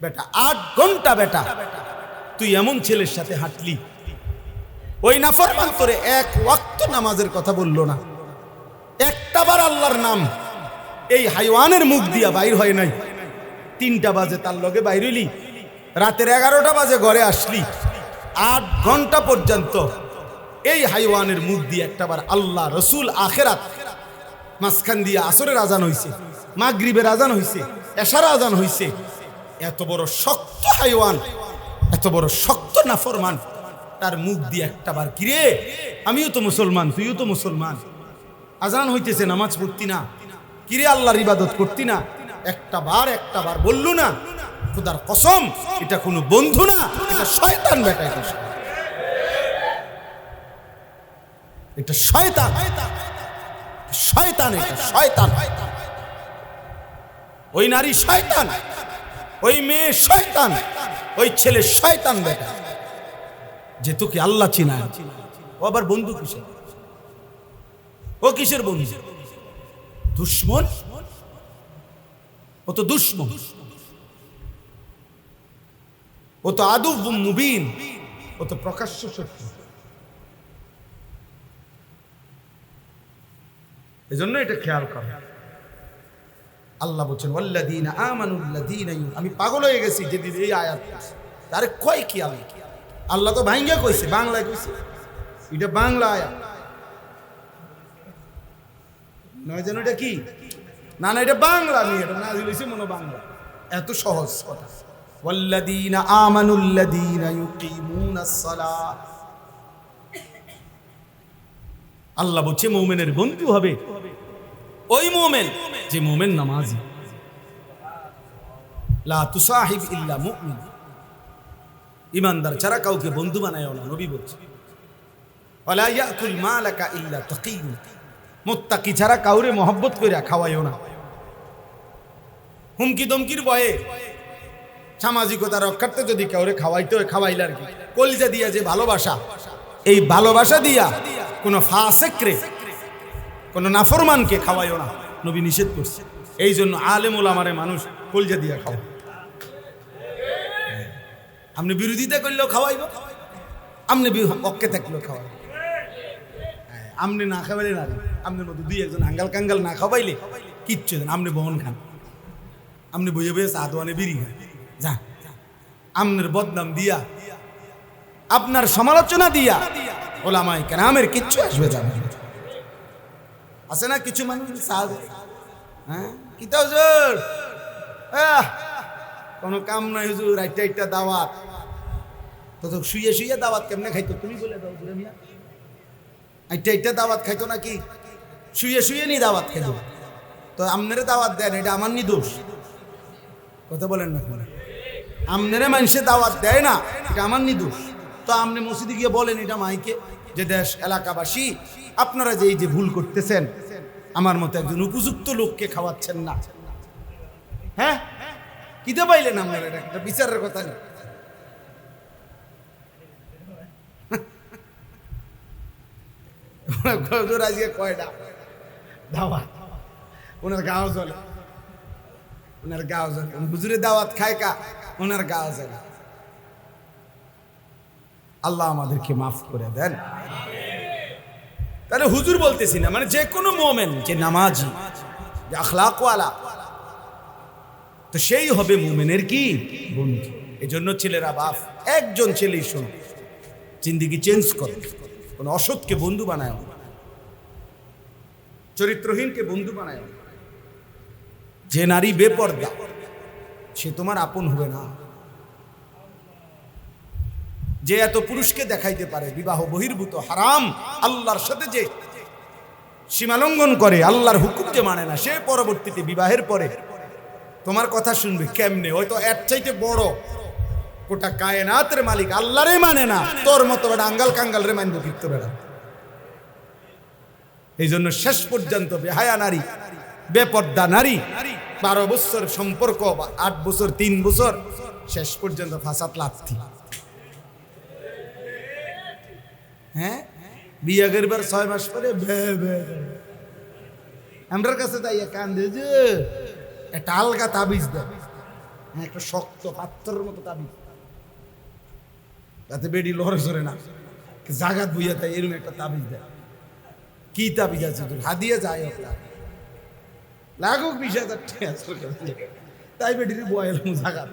বেটা 8 ঘন্টা বেটা তুই এমন ছেলের সাথে হাঁটলি, ওই নাফরমান তোরে এক ওয়াক্ত নামাজের কথা বললো না, একটাবার আল্লাহর নাম এই হাইওয়ানের মুখ দিয়া বাইর হয় নাই। 3টা বাজে তার লগে বাইর হইলি, রাতের 11টা বাজে ঘরে আসলি, 8 ঘন্টা পর্যন্ত এই হাইওয়ানের মুখ দিয়ে একটাবার আল্লাহ রসুল আখেরাত, মাঝখান দিয়ে আসরের আজান হইছে, মাগরিবের আজান হইছে, এশার আজান হইছে। এত বড় শক্ত হাইওয়ান, এত বড় শক্ত নাফরমান, তার মুখ দিয়ে একটাবার কিরে আমিও তো মুসলমান, তুইও তো মুসলমান, আজান হইতেছে নামাজ পড়তি না, কিরে আল্লাহর ইবাদত করতি না, একটাবার বললু না? খোদার কসম এটা কোনো বন্ধু না, এটা শয়তান বেটা, এটা শয়তান, শয়তান, এটা শয়তান। ওই নারী শয়তান, ওই মেয়ে শয়তান, ওই ছেলে শয়তান বেটা, যে তোকে আল্লাহ চিনা। ও আবার বন্ধু কিসের? ও কিসের বন্ধু? দুশ্মন। ও তো দুশ্মন, ও তো আদুব মুবিন, ও তো প্রকাশ্য শত্রু। এজন্য এটা খেয়াল কর। আল্লাহ বলছেন ওয়াল্লাযীনা আমানুল্লাযীনা, আমি পাগল হয়ে গেছি যেদিন এই আয়াত আরে কয় কি আল্লাহ তো ভাঙ্গা কইছে, বাংলায় কইছে, এটা বাংলা আয়াত নয়, যেন এটা কি না না এটা বাংলা নিয়ে, এটা নাযিল হইছে মনে বাংলা, এত সহজ কথা। ওয়াল্লাযীনা আমানুল্লাযীনা ইউকিমুনাস সালাত, আল্লাহ বলছে মুমিনের বন্ধু হবে ওই মুমিন যে মুমিন নামাজি। লা তুসাহিব ইল্লা মুমিন, ইমানদার ছাড়া কাউকে বন্ধু বানায়ও না, নবী বলছে। ওয়ালা ইয়াকুল মালাকা ইল্লা তাকিয়্যুন, মুত্তাকি ছাড়া কাউরে মহব্বত কইরা খাওয়াইও না। হুমকি দমকির ভয়ে সামাজিকতা রক্ষার্থে যদি কাউরে খাওয়াইতে হয় খাওয়াইলে আর কি, কলিজা দিয়া যে ভালোবাসা, এই ভালোবাসা দিয়া কোনো ফাসিকরে, কোনো নাফরমানকে খাওয়াইও না, নবী নিষেধ করছে। এই জন্য আলেম ওলামারে মানুষ কলিজা দিয়া খাওয়া। আপনি বিরোধিতা করলেও খাওয়াইব, আপনি পক্ষে থাকলেও খাওয়াইব, আপনি না খাওয়াইলে না, আপনার মতো 2-1 আঙ্গাল কাঙ্গাল না খাওয়াইলে কিচ্ছু দেন, আপনি বহন খান, আপনি বইয়ে বইয়ে চা দোয়ানে বিড়ি খান, যা আপনার বদনাম দিয়া, আপনার সমালোচনা দিয়া ওলামায়ে কেরামের কিচ্ছু আসবে যাবে। আছে না কিছু মানুষ হ্যাঁ কি তো হুজুর কোনো কাম নাই হুজুর, একটা দাওয়াত তো শুয়ে শুয়ে দাওয়াত কেমনে খাইতো তুমি বলে দাও বুড়া মিয়া, একটা দাওয়াত খাইতো নাকি? শুয়ে শুয়ে নি দাওয়াত খাইতো, তো আমনেরে দাওয়াত দেন, এটা আমার নি দোষ? কথা বলেন না, আমনেরে মানুষে দাওয়াত দেয় না, এটা আমার নি দোষ? তো আপনি মসজিদে গিয়ে বলেন এটা মাইকে যে দেশ এলাকাবাসী আপনারা যে এই যে ভুল করতেছেন, আমার মতো একজন উপযুক্ত লোককে খাওয়াচ্ছেন না। হ্যাঁ কিতে পাইলেন আপনারা? এটা বিচারের কথা নেই। আজকে কয়টা দাওয়াত ওনার গাঁও চলে, ওনার গাঁও চলে, হুজুরে দাওয়াত খায় কা ওনার গাঁও চলে। আল্লাহ আমাদেরকে মাফ করে দেন। তাহলে হুজুর বলতেছি না, মানে যে কোনো মুমিন যে নামাজি, যে আখলাকওয়ালা, তো সেই হবে মুমিনের কি বন্ধু। এজন্য ছেলেরা বাপ, একজন ছেলেই শোনো, জিন্দেগি চেঞ্জ করো, কোনো অসৎকে বন্ধু বানায়, চরিত্রহীনকে বন্ধু বানায়। যে নারী বেপর্দা সে তোমার আপন হবে না। যে এত পুরুষকে দেখাইতে পারে বিবাহ বহির্ভূত হারাম, আল্লাহর সাথে যে সীমালঙ্ঘন করে, আল্লাহর হুকুম যে মানে না, সে পরবর্তীতে বিবাহের পরে তোমার কথা শুনবে কেমনে? হয়তো এর চাইতে বড় গোটা কায়নাতের মালিক আল্লাহরে মানে না, তোর মতো বেটা আঙ্গাল কাঙ্গাল রে মানব কীর্ত বেড়া। এই জন্য শেষ পর্যন্ত বেহায়া নারী, বেপর্দা নারী, 12 বছর সম্পর্ক বা 8 বছর 3 বছর, শেষ পর্যন্ত ফাসাদ লাথি। হ্যাঁ বিয়ে করবার 6 মাস পরে আমরার কাছে তাই কান্দে যে একটা আলগা তাবিজ দেয়, একটা শক্ত পাথরের মতো তাবিজ, যাতে বেডি লড়ে সরে না, জাগাত বুঝা তাই এরকম একটা তাবিজ দেয়। কি তাবিজ আছে তোর হাদিয়ে যায় লাগুক 20,000 টাকা, তাই বেডির বয়েল জাগাত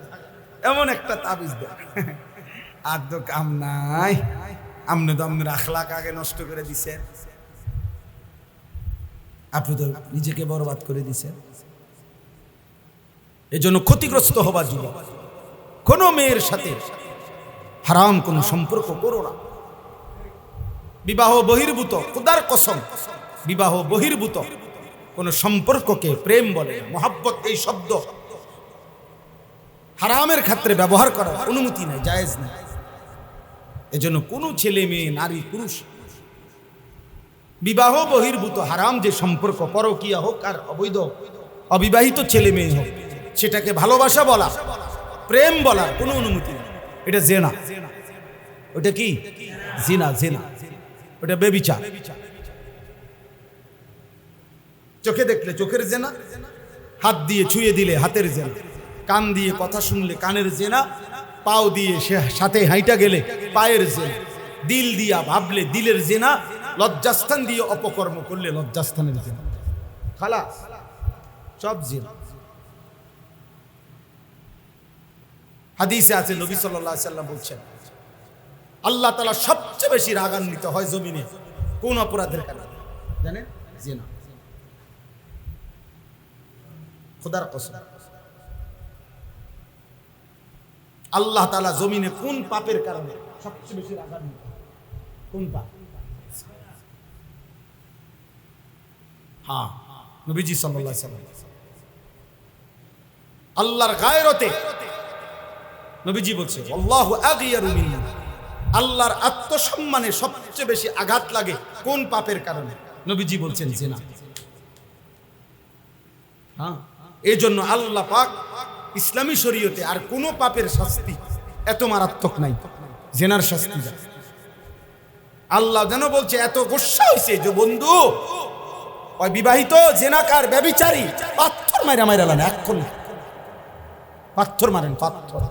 এমন একটা তাবিজ দেয়। আর তো কাম নাই, আপনি তো আপনার আখলাক আগে নষ্ট করে দিছেন, আপনি তো নিজেকে বরবাদ করে দিছেন। এজন্য ক্ষতিগ্রস্ত হবার জন্য কোনো মেয়ের সাথে হারাম কোনো সম্পর্ক করো না। বিবাহ বহির্ভূত, খোদার কসম, বিবাহ বহির্ভূত কোন সম্পর্ককে প্রেম বলে, মোহাব্বত এই শব্দ হারামের ক্ষেত্রে ব্যবহার করার অনুমতি নেই, জায়েজ নেই। এজন্য কোনো ছেলে মেয়ে, নারী পুরুষ বিবাহ বহির্ভূত হারাম যে সম্পর্ক, পরকীয়া হোক আর অবৈধ অবিবাহিত ছেলে মেয়ে হোক, সেটাকে ভালোবাসা বলা, প্রেম বলার কোনো অনুমতি নেই। এটা জেনা। ওটা কি? জিনা। জেনা ওটা বেবিচার। চোখে দেখলে চোখের জেনা, হাত দিয়ে ছুঁয়ে দিলে হাতের জেনা, কান দিয়ে কথা শুনলে কানের জেনা, পাও দিয়ে সে সাথে হাইটা গেলে পায়ের জেনা, দিল দিয়া ভাবলে দিলের জেনা, লজ্জাস্থান দিয়ে অপকর্ম করলে লজ্জাস্থানের জেনা। খালাস, সব জেনা। হাদিসে আছে, নবী সাল্লাল্লাহু আলাইহি সাল্লাম বলছেন, আল্লাহ তাআলা সবচেয়ে বেশি রাগান্বিত হয় জমিনে কোন অপরাধের কারণে জানেন? জিনা। খোদার কসম, আল্লাহ তাআলা জমিনে কোন পাপের কারণে সবচেয়ে বেশি রাগান্বিত? কোন পাপ? হ্যাঁ, নবীজি সাল্লাল্লাহু আলাইহি সাল্লাম আল্লাহর গায়রতে নবীজি বলছে, আল্লাহু আগিয়ারু মিন্না, আল্লাহর আত্মসম্মানে সবচেয়ে বেশি আঘাত লাগে কোন পাপের কারণে? নবীজি বলছেন জিনা। হ্যাঁ, এই জন্য আল্লাহ পাক ইসলামী শরীয়তে আর কোন পাপের শাস্তি এত মারাত্মক নাই, জেনার শাস্তি। আল্লাহ যেন বলছে, এত গোসা হয়েছে যে বন্ধু ওই বিবাহিত জেনাকার ব্যভিচারী পাথর মাইরা মাইরা লান, এখন পাথর মারেন, পাথর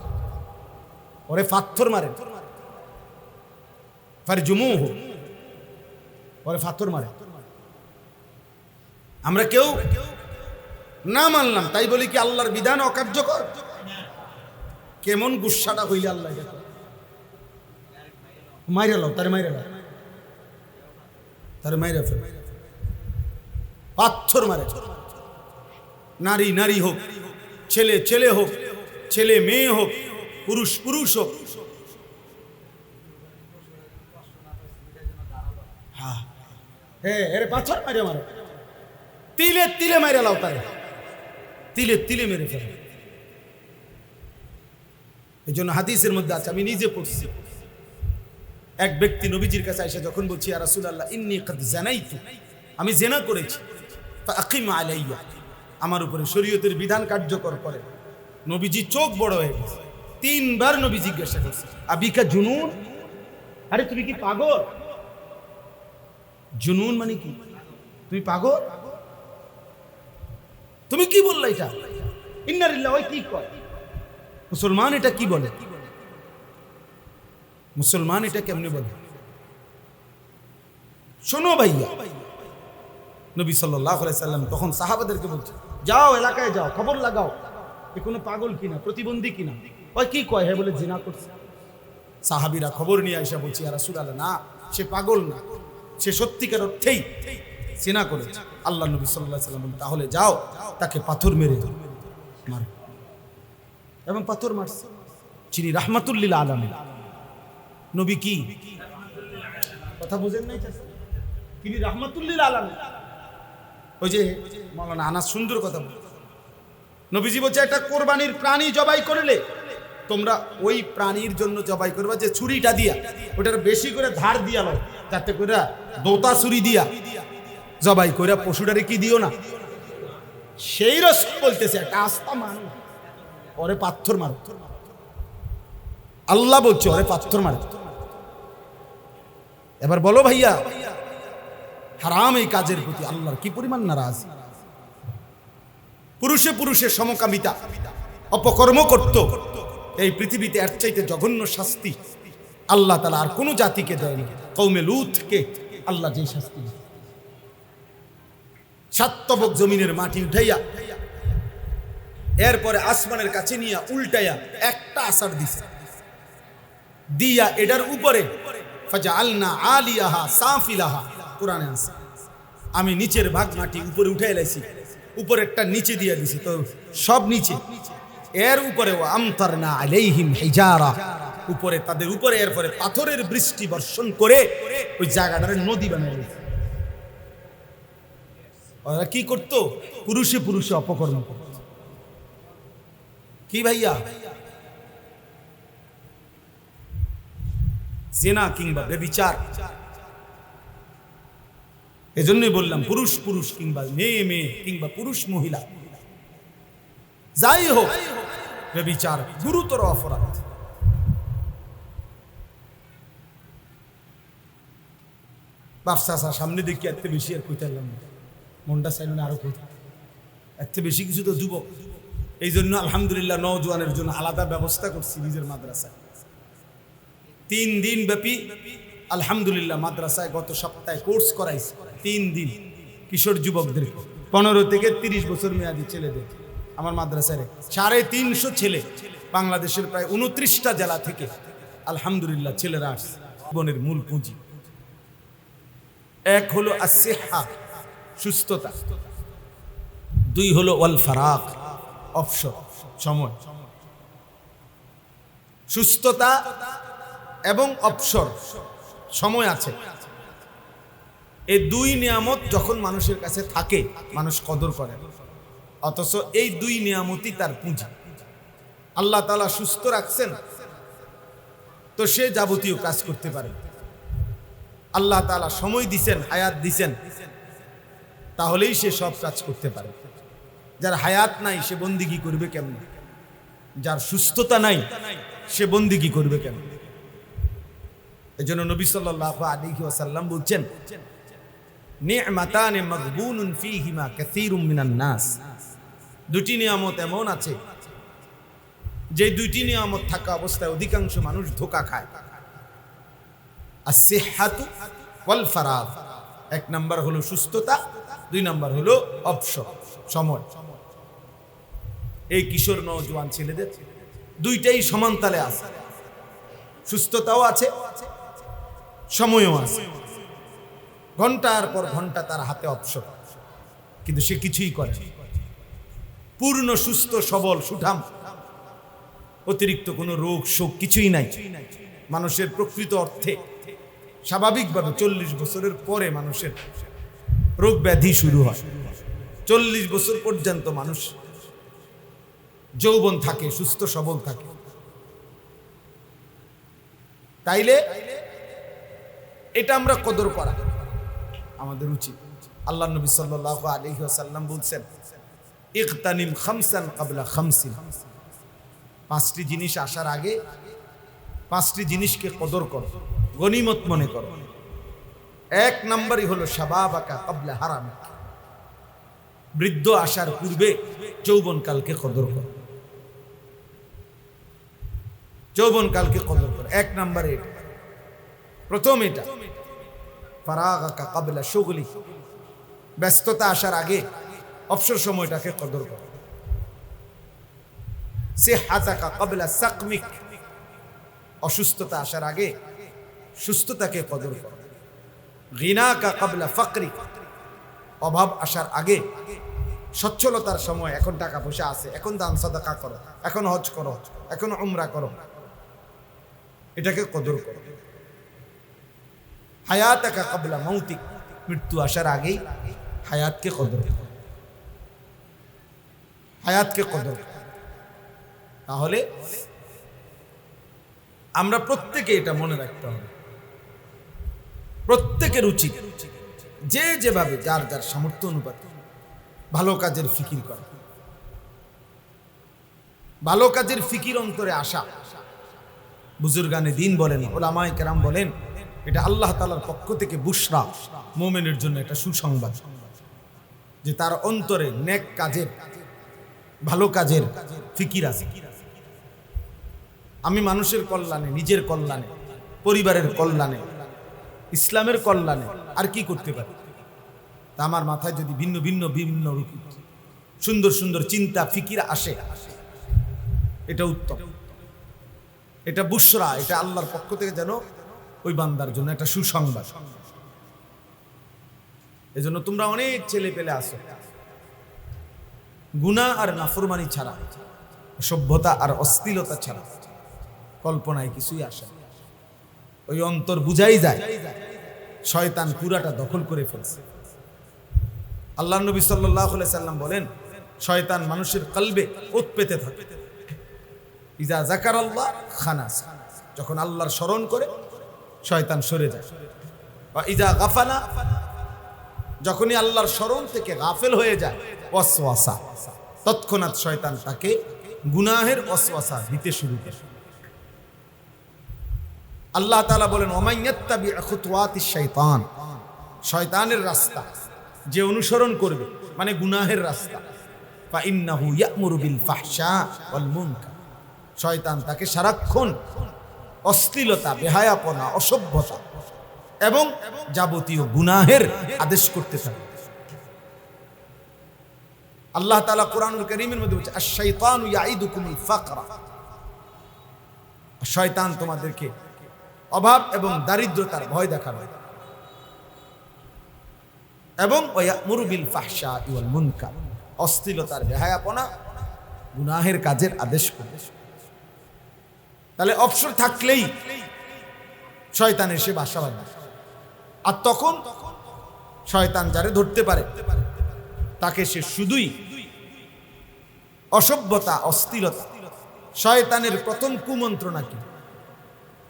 ওরে পাথর মারেন, ফারজুমুহু ওরে পাথর মারে। আমরা কেউ না মানলাম তাই বলি কি আল্লাহর বিধান অকার্যকর? কেমন গুসাটা হইলে আল্লাহ মাইরা লাও, তারে মাইরা লাও, তারে মাইরা ফেল, পাথর মারে। নারী নারী হোক, ছেলে ছেলে হোক, ছেলে মেয়ে হোক, পুরুষ পুরুষ হোক, হ্যাঁ এর পাথর মারে মারো, তিলে তিলে মাইরা লাও, তারে তিলে তিলে মেরে ফেলে। এই জন্য হাদিসের মধ্যে আছে, আমি নিজে পড়ছি, এক ব্যক্তি নবীজির কাছে এসে যখন বলছি, ইয়া রাসূলুল্লাহ ইন্নী কাদ জানাইতু, আমি জেনা করেছি, ফাআকিম আলাইয়া, আমার উপরে শরীয়তের বিধান কার্যকর করে। নবীজি চোখ বড় হয়ে গেছে, তিনবার নবী জিজ্ঞাসা করছে, আবিকা জুনুন, আরে তুমি কি পাগল? জুনুন মানে কি? তুমি পাগল? তুমি কি বললা এটা? ইন্নালিল্লাহি ওই কি কয়? মুসলমান এটা কি বলে? মুসলমান এটা কেমনে বলে? শোনো ভাইয়া, নবী সাল্লাল্লাহু আলাইহি সাল্লাম তখন সাহাবাদেরকে বলছে, যাও এলাকায় যাও, খবর লাগাও এ কোনো পাগল কিনা, প্রতিবন্ধী কিনা। ওই কি কয়? হ্যাঁ বলে জিনা করছে। সাহাবীরা খবর নিয়ে এসে বলছে, ইয়া রাসূলুল্লাহ না, সে পাগল না, সে সত্যিকার অর্থেই জিনা করেছে। আল্লাহ নবী সাল্লাল্লাহু আলাইহি সাল্লাম বলেন, তাহলে যাও তাকে পাথর মেরে মারো। এবং পাথর মারছে। যিনি রাহমাতুল লিল আলামিন, নবী কি কথা বুঝেন নাই? তিনি রাহমাতুল লিল আলামিন। ওই যে মাওলানা আনাস সুন্দর কথা বলে, নবীজি বলছে, একটা কোরবানির প্রাণী জবাই করলে তোমরা ওই প্রাণীর জন্য জবাই করবা যে ছুরিটা দিয়া, ওটার বেশি করে ধার দিয়া লো, যাতে করে দোতা ছুরি দিয়া জবাই করে পশুটারে কি দিও না। সেই রাসূল বলতেছে, একটা আস্তা মানুষ ওরে পাথর মারো। আল্লাহ বলছে ওরে পাথর মারো। এবার বলো ভাইয়া, হারাম এই কাজের প্রতি আল্লাহর কি পরিমাণ নারাজ। পুরুষে পুরুষের সমকামিতা, অপকর্ম করত, এই পৃথিবীতে এর চাইতে জঘন্য শাস্তি আল্লাহ তাআলা আর কোনো জাতিকে দেয়নি। কওমে লূতকে আল্লাহ যে শাস্তি দিয়েছে, 7 তবক জমিনের মাটি উঠাইয়া এরপরে আসমানের কাছে নিয়ে উল্টাইয়া একটা আসার দিছে, দিয়া এটার উপরে ফাজআলনা আলিয়াহা সাফিলাহা, কোরআনে আছে আমি নিচের ভাগ মাটি উপরে উঠাই লাইছি, উপরেরটা নিচে দিয়ে দিছি, তো সব নিচে। এর উপরে ওয়া আমতারনা আলাইহিম হিজারা, উপরে তাদের উপরে এরপরে পাথরের বৃষ্টি বর্ষণ করে ওই জায়গাটারে নদী বানাই দিয়েছে। ওরা কি করতো? পুরুষে পুরুষে অপকর্ম করত। কি ভাইয়া? জিনা কিংবা ব্যভিচার। এজন্যই বললাম পুরুষ পুরুষ কিংবা মেয়ে মেয়ে কিংবা পুরুষ মহিলা যাই হোক, ব্যভিচার গুরুতর অপরাধ। ব্যবসা সামনে দেখি এত বেশি আর কইতাম মনটা চাইল না আরো কোথায়, এত বেশি কিছু তো যুবক। এই জন্য আলহামদুলিল্লাহ নওজোয়ানের জন্য আলাদা ব্যবস্থা করছি নিজের মাদ্রাসায়। 3 দিন ব্যাপী আলহামদুলিল্লাহ মাদ্রাসায় গত সপ্তাহে কোর্স করাইছে। 3 দিন কিশোর যুবকদের 15 থেকে 30 বছর মেয়াদী ছেলেদের আমার মাদ্রাসায় 350 ছেলে বাংলাদেশের প্রায় 29টা জেলা থেকে আলহামদুলিল্লাহ ছেলেরা আসছে। জীবনের মূল পুঁজি এক হলো আসিহা, সুস্থতা, 2 হলো ওয়াল ফারাগ, অবসর, সময়। সুস্থতা এবং অবসর, সময় আছে, এই 2 নিয়ামত যখন মানুষের কাছে থাকে মানুষ কদর করে। অথচ এই 2 নিয়ামতই তার পুঁজি। আল্লাহ তাআলা সুস্থ রাখছেন তো সে যাবতীয় কাজ করতে পারে। আল্লাহ তাআলা সময় দিছেন, হায়াত দিছেন, তাহলেই সে সব কাজ করতে পারে। যার হায়াত নাই সে বন্দিগি করবে কেমন? যার সুস্থতা নাই সে বন্দিগি করবে কেমন? এজন্য নবী সাল্লাল্লাহু আলাইহি ওয়াসাল্লাম বলছেন, নি'মাতান মাগবুনুন ফীহিমা কাসীরুম মিনান নাস। 2টি নিয়ামত এমন আছে যে 2টি নিয়ামত থাকা অবস্থায় অধিকাংশ মানুষ ধোঁকা খায়। আসিহাতু ওয়াল ফারাগ, 1 নাম্বার হলো সুস্থতা, 2 নাম্বার হলো অবসর, সময়। এই কিশোর নওজোয়ান ছেলেদের 2টাই সমানতালে আছে, সুস্থতাও আছে, সময়ও আছে। ঘন্টার পর ঘন্টা তার হাতে অবসর, কিন্তু সে কিছুই করে না। পূর্ণ সুস্থ সবল সুঠাম, অতিরিক্ত কোনো রোগ শোক কিছুই নাই। মানুষের প্রকৃত অর্থে স্বাভাবিকভাবে 40 বছরের পরে মানুষের রোগ ব্যাধি শুরু হয়। 40 বছর পর্যন্ত মানুষ যৌবন থাকে, সুস্থ সবল থাকে। তাইলে এটা আমরা কদর করা আমাদের উচিত। আল্লাহ নবী সাল্লাল্লাহু আলাইহি ওয়াসাল্লাম বলছেন, ইগতানিম খামসান ক্বাবলা খামসিন, 5টি জিনিস আসার আগে 5টি জিনিসকে কদর করো, গনিমত মনে করো। 1 নম্বরই হলো শাবাবাকা ক্বাবলা হারামিক, বৃদ্ধ আসার পূর্বে যৌবনকালকে কদর করো, যৌবনকালকে কদর করো। 1 নম্বরে প্রথম এটা। ফারাগাকা ক্বাবলা শুগলি, ব্যস্ততা আসার আগে অবসর সময়টাকে কদর করো। সিহহাতাকা ক্বাবলা সাকমিক, অসুস্থতা আসার আগে সুস্থতাকে কদর করো। গিনাকা ক্বাবলা ফাকরিক, অভাব আসার আগে সচ্ছলতার সময়, এখন টাকা পয়সা আছে, এখন দান সাদাকা করো, এখন হজ করো, এখন উমরা করো, এটাকে কদর করো। হায়াতাকা ক্বাবলা মাউতিক, মৃত্যু আসার আগেই হায়াতকে কদর করো, হায়াতকে কদর করো। তাহলে আমরা প্রত্যেকে এটা মনে রাখতে হবে। প্রত্যেকের উচিত যে যেভাবে যার যার সামর্থ্য অনুপাতে ভালো কাজের ফিকির করা, ভালো কাজের ফিকির অন্তরে আসা। বুজুর্গানে দিন বলেন, ওলামায়ে কেরাম বলেন, এটা আল্লাহ তাআলার পক্ষ থেকে বুশরা, মুমিনের জন্য এটা সুসংবাদ যে তার অন্তরে নেক কাজের ভালো কাজের ফিকির আছে। আমি মানুষের কল্যাণে, নিজের কল্যাণে, পরিবারের কল্যাণে, ইসলামের কল্যাণে আর কি করতে পারি? তা আমার মাথায় যদি ভিন্ন ভিন্ন ভিন্ন সুন্দর সুন্দর চিন্তা ফিকির আসে, এটা উত্তম, এটা বুশরা, এটা আল্লাহর পক্ষ থেকে যেন ওই বান্দার জন্য একটা সুসংবাদ। এজন্য তোমরা অনেক ছেলে পেলে আসো, গুনাহ আর নাফরমানি ছাড়া, সভ্যতা আর অশ্লীলতা ছাড়া কল্পনায় কিছুই আসে না। ওই অন্তর বুঝাই যায় শয়তান পুরাটা দখল করে ফেলছে। আল্লাহর নবী সাল্লাল্লাহু আলাইহি সাল্লাম বলেন, শয়তান মানুষের কলবে ওত পেতে থাকে। ইজা যাকারাল্লাহ খানাস, যখন আল্লাহর স্মরণ করে শয়তান সরে যায়। বা ইজা গাফালা, যখনই আল্লাহর স্মরণ থেকে গাফেল হয়ে যায়, ওয়াসওয়াসা, তৎক্ষণাৎ শয়তান তাকে গুনাহের ওয়াসওয়াসা দিতে শুরু করে। আল্লাহ তাআলা বলেন, ওমাইয়াত্তাবি খুতুওয়াতিশ শাইতান, শয়তানের রাস্তা যে অনুসরণ করবে, মানে গুনাহের রাস্তা, ফা ইন্নাহু ইয়া'মুরু বিল ফাহশা ওয়াল মুনকার, শয়তান তাকে সারাক্ষণ অশ্লীলতা, বেহায়াপনা, অসভ্যতা এবং যাবতীয় গুনাহের আদেশ করতে থাকে। আল্লাহ তাআলা কোরআনুল কারীমের মধ্যে বলছে, আশ-শাইতানু ইয়াইদুকুমুল ফাকরা, শয়তান তোমাদেরকে অভাব এবং দারিদ্রতার ভয় দেখাবে, এবং ওয়া'মুরু বিল ফাহশা ওয়াল মুনকার, অশ্লীলতার, বেহায়াপনা, গুনাহের কাজের আদেশ করে। তাহলে অবসর থাকলেই শয়তান এসে বাসা বাঁধে। আর তখন শয়তান যারে ধরতে পারে তাকে সে শুধুই অসভ্যতা, অশ্লীলতা। শয়তানের প্রথম কুমন্ত্রণা কি?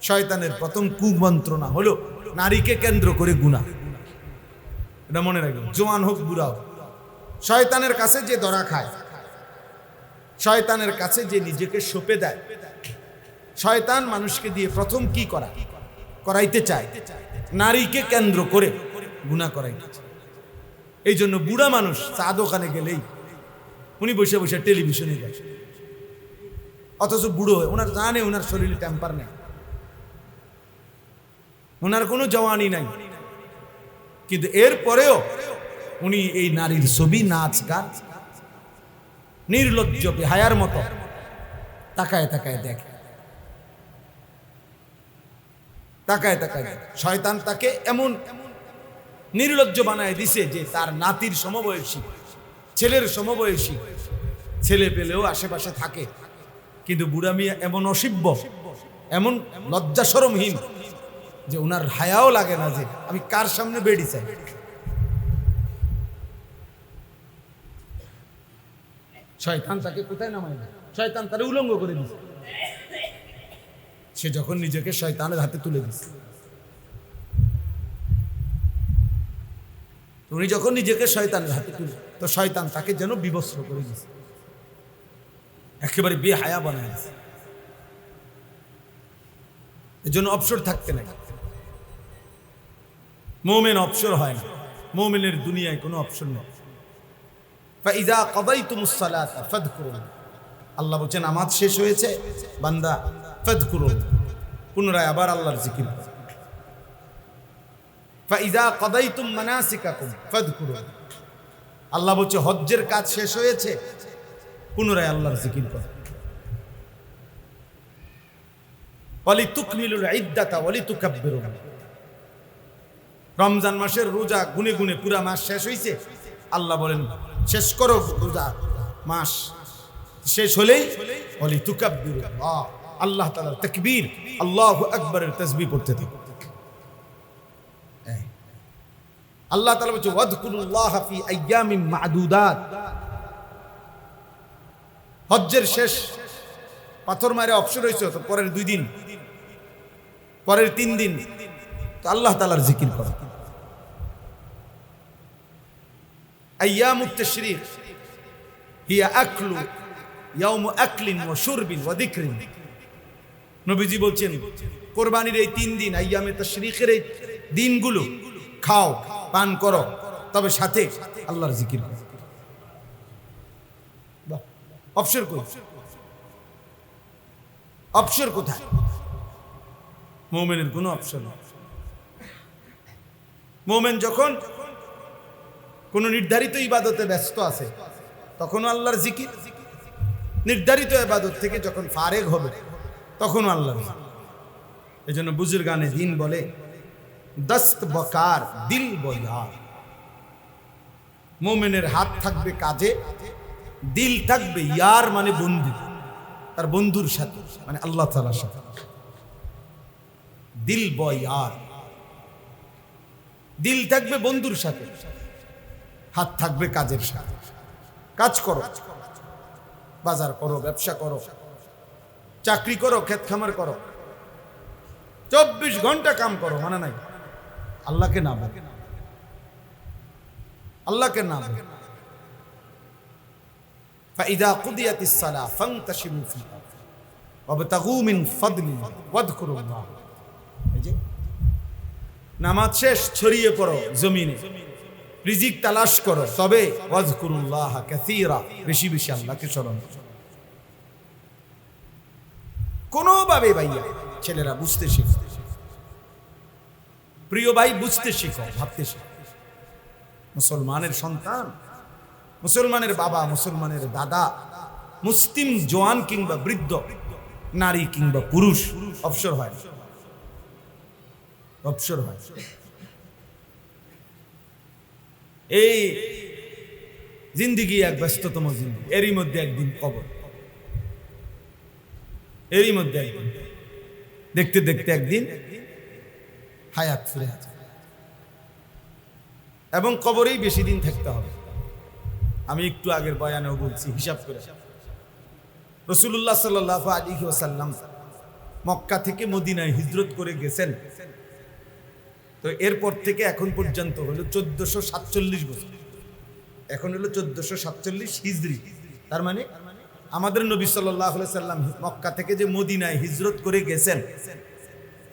শয়তানের প্রথম কুমন্ত্রণা হলো নারীকে কেন্দ্র করে গুনাহ। এটা মনে রাখবেন, জওয়ান হোক বুড়া হোক, শয়তানের কাছে যে ধরা খায়, শয়তানের কাছে যে নিজেকে সঁপে দেয়, শয়তান মানুষকে দিয়ে প্রথম কি করাইতে চায়? নারীকে কেন্দ্র করে গুনাহ করাইতে চায়। এই জন্য বুড়া মানুষ চা দোকানে গেলেই উনি বসে বসে টেলিভিশনে যায়, অথচ বুড়ো হয়ে ওনার জানে ওনার শরীরে টেম্পার নেই, ওনার কোনো জওয়ানি নাই, কিন্তু এরপরেও উনি এই নারীর ছবি, নাচ গান নির্লজ্জ বেহায়ার মতো তাকায় তাকায় দেখে, তাকায় তাকায় দেখে। শয়তান তাকে এমন নির্লজ্জ বানায় দিছে যে তার নাতির সমবয়সী, ছেলের সমবয়সী ছেলে পেলেও আশেপাশে থাকে, কিন্তু বুড়া মিয়া এমন অসভ্য, এমন লজ্জা শরমহীন যে ওনার হায়াও লাগে না যে আমি কার সামনে বেড়ি চাই। শয়তান তাকে কোথায় নামায় না, শয়তান তারে উলঙ্গ করে দিছে। সে যখন নিজেকে শয়তানের হাতে তুলে দিছে, উনি যখন নিজেকে শয়তানের হাতে তুলে, তো শয়তান তাকে যেন বিবস্ত্র করে দিছে, একেবারে বেহায়া বানায় দিছে। এর জন্য অবসর থাকতে নাই। মুমিন অবসর হয় না, মুমিনের দুনিয়ায় কোনো অবসর নেই। ফাইযা কাদাইতুমুস সালাতা ফাযকুরুন, আল্লাহ বলেন নামাজ শেষ হয়েছে বান্দা, ফাযকুরুন, পুনরায় আবার আল্লাহর জিকির করো। ফাইযা কাদাইতুম মানাসিকাকুম ফাযকুরুন, আল্লাহ বলছে হজ্জের কাজ শেষ হয়েছে, পুনরায় আল্লাহর জিকির করো। ওয়ালিতুকমিলুল ইদ্দাতা ওয়ালিতুকাব্বিরুন, রমজান মাসের রোজা গুনে গুনে পুরা মাস শেষ হয়েছে, আল্লাহ বলেন শেষ করো রোজা মাস, শেষ হলেই ওয়ালিতুকাব্বিরুল্লাহ, আল্লাহ তাআলার তাকবীর, আল্লাহু আকবারের তাসবিহ পড়তে থাকো। আল্লাহ তাআলা বলছে ওয়াযকুরুল্লাহ ফি আইয়ামিন মা'দুদাত, হজ্জের শেষ পাথর মারে অবসর হয়েছে, তো পরের 2 দিন, পরের 3 দিন তো আল্লাহ তাআলার জিকির করো। আইয়ামুত তাশরীক হিয়া আকলু ইয়াউমু আকলিন ওয়া শুরবিন ওয়া যিকরিন, নবীজি বলছেন কুরবানির এই 3 দিন, আইয়ামে তাশরীকের এই দিনগুলো খাও, পান করো, তবে সাথে আল্লাহর জিকির করো। অবসর কই? অবসর কোথায়? মুমিনের কোনো অবসর নেই। মুমিন যখন কোন নির্ধারিত ইবাদতে ব্যস্ত আছে তখন আল্লাহর জিকির, নির্ধারিত ইবাদত থেকে যখন ফারেগ হবে তখন আল্লাহর জিকির। এজন্য বুজুর্গানে দিন বলে দস্ত বকার দিল বয়ার। মুমিনের হাত থাকবে কাজে, দিল থাকবে ইয়ার মানে বন্ধু, তার বন্ধুর সাথে মানে আল্লাহ তাআলার সাথে। দিল বয়ার, দিল থাকবে বন্ধুর সাথে, হাত থাকবে কাজের সাথে। কাজ করো, বাজার করো, ব্যবসা করো, চাকরি করো, ক্ষেত খামার করো, 24 ঘন্টা কাম করো, মানে নাই আল্লাহকে না বলে, আল্লাহকে না বলে। ফাইদা কুদিয়াতিস সালাহ ফান্তাশিরু ফিল আরদ ওয়াবতাগু মিন ফাদলিহি ওয়াযকুরুল্লাহ। এই যে নামাজ শেষ, ছড়িয়ে পড়ো জমিনে, রিজিক তালাশ করো, তবে ওয়াযকুরুল্লাহ কাসীরা, বেশি বেশি আল্লাহকে স্মরণ করো। কোনোভাবে ভাইয়া ছেলেরা বুঝতে শিখো, প্রিয় ভাই বুঝতে শিখো, ভাবতে শিখো। মুসলমানের সন্তান, মুসলমানের বাবা, মুসলমানের দাদা, মুসলিম জওয়ান কিংবা বৃদ্ধ, নারী কিংবা পুরুষ অবসর হয়, অবসর হয়। এই জিন্দিগি এক ব্যস্ততম জিন্দিগি, এরই মধ্যে একদিন কবর, এরই মধ্যে একদিন, দেখতে দেখতে একদিন হায়াত ফিরে আসে এবং কবরেই বেশি দিন থাকতে হবে। আমি একটু আগের বয়ানেও বলছি, হিসাব করে রাসূলুল্লাহ সাল্লাল্লাহু আলাইহি ওয়াসাল্লাম মক্কা থেকে মদিনায় হিজরত করে গেছেন, তো এরপর থেকে এখন পর্যন্ত হলো 1447 বছর। এখন হলো 1447 হিজরি, তার মানে আমাদের নবী সাল্লাল্লাহু আলাইহি সাল্লাম মক্কা থেকে যে মদিনায় হিজরত করে গেছেন,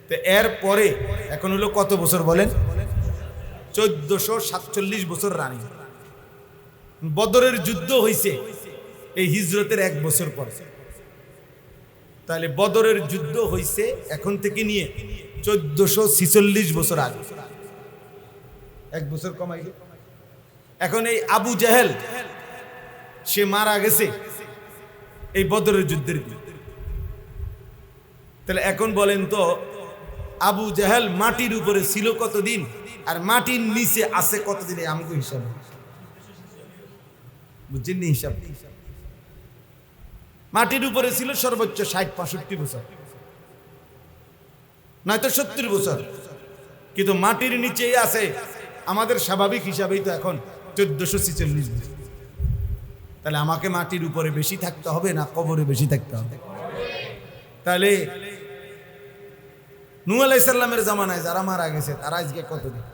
তো এরপরে এখন হলো কত বছর বলেন? 1447 বছর রানিং। বদরের যুদ্ধ হয়েছে এই হিজরতের 1 বছর পরে, তাহলে বদরের যুদ্ধ হয়েছে এখন থেকে নিয়ে 1446 বছর আগে, 1 বছর কমাই। এখন এই আবু জাহেল সে মারা গেছে এই বদরের যুদ্ধের দিন। তাহলে এখন বলেন তো আবু জাহেল মাটির উপরে ছিল কতদিন আর মাটির নিচে আছে কতদিন? আমাকে হিসাব বুঝছেন? হিসাব মাটির উপরে ছিল সর্বোচ্চ 60-65 বছর, নয়তো 70 বছর, কিন্তু মাটির নিচেই আছে আমাদের স্বাভাবিক হিসাবেই তো এখন 1446 বছর। তাহলে আমাকে মাটির উপরে বেশি থাকতে হবে না কবরে বেশি থাকতে হবে? তাহলে নূহ আলাইহিস সালামের জামানায় যারা মারা গেছে তারা আজকে কতদিন?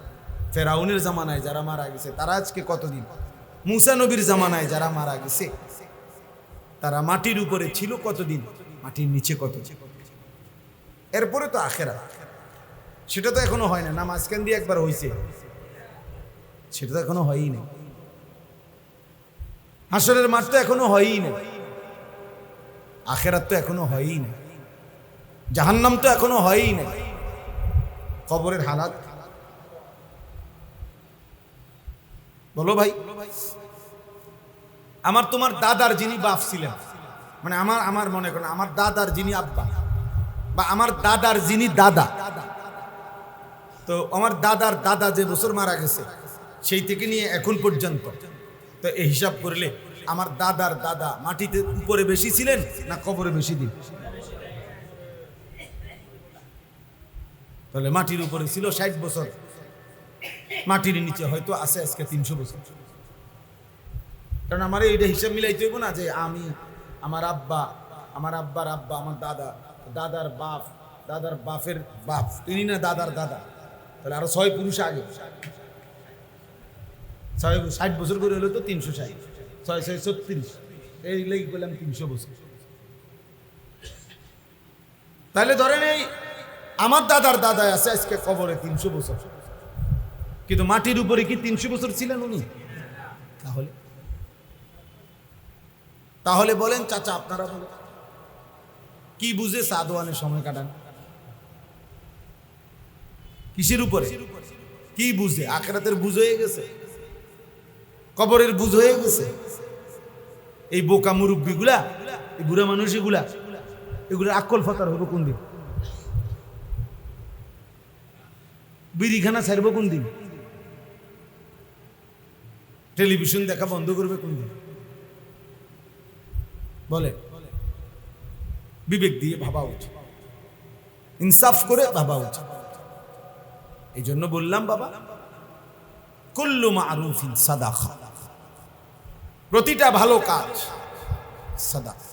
ফেরাউনের জামানায় যারা মারা গেছে তারা আজকে কতদিন? মুসা নবীর জামানায় যারা মারা গেছে তারা মাটির উপরে ছিল কতদিন, মাটির নিচে কতদিন? এরপরে তো আখিরাত, সেটা তো এখনো হয় না। নামাজ কেন দিয়ে একবার হয়েছে, সেটা তো এখনো হয়ই না। হাসরের মাঠ তো এখনো হয়ই না, আখিরাত তো এখনো হয়ই না, জাহান্নাম তো এখনো হয়ই না, কবরের হালাত বলো ভাই। আমার তোমার দাদার যিনি বাপ ছিলেন, মানে আমার মনে করেন আমার দাদার যিনি আব্বা বা আমার দাদার যিনি দাদা, তো আমার দাদার দাদা যে বছর মারা গেছে সেই থেকে নিয়ে এখন পর্যন্ত, তো এই হিসাব করলে আমার দাদার দাদা মাটিতে উপরে বেশি ছিলেন না কবরে বেশি দিন? তাহলে মাটির উপরে ছিল 60 বছর, মাটির নিচে হয়তো আছে আজকে 300 বছর। কারণ আমার এইটা হিসাব মিলাইতে হইব না যে আমি আমার আব্বা, আমার আব্বার আব্বা, আমার দাদা, দাদার বাপ, দাদার বাপের বাপ, তিনি না দাদার দাদা, তাহলে আরো 6 পুরুষ আগে, 60 বছর করে হলো তো 360, 6 6 36, এই লেগে বললাম 300 বছর। তাহলে ধরেন এই আমার দাদার দাদা আছে আজকে কবরে 300 বছর, কিন্তু মাটির উপরে কি 300 বছর ছিলেন উনি? তাহলে তাহলে বলেন চাচা, আপনারা বলেন কি বুঝে সাদওয়ানের সময় কাটান? কিসের উপরে? কি বুঝে? আখিরাতের বুঝ হয়ে গেছে, কবরের বুঝ হয়ে গেছে। এই বোকা মুরব্বীগুলা, এই বুড়া মানুষ এগুলা, এগুলোর আকল ফাতার হবো কোন দিন? বিড়িখানা ছাড়বো কোন দিন? টেলিভিশন দেখা বন্ধ করবে কোন দিন? বলে বিবেক দিয়ে ভাবা উচিত, ইনসাফ করে ভাবা উচিত। এই জন্য বললাম বাবা, কুল্লু মারুফিন সাদাকা, প্রতিটা ভালো কাজ সাদাকা।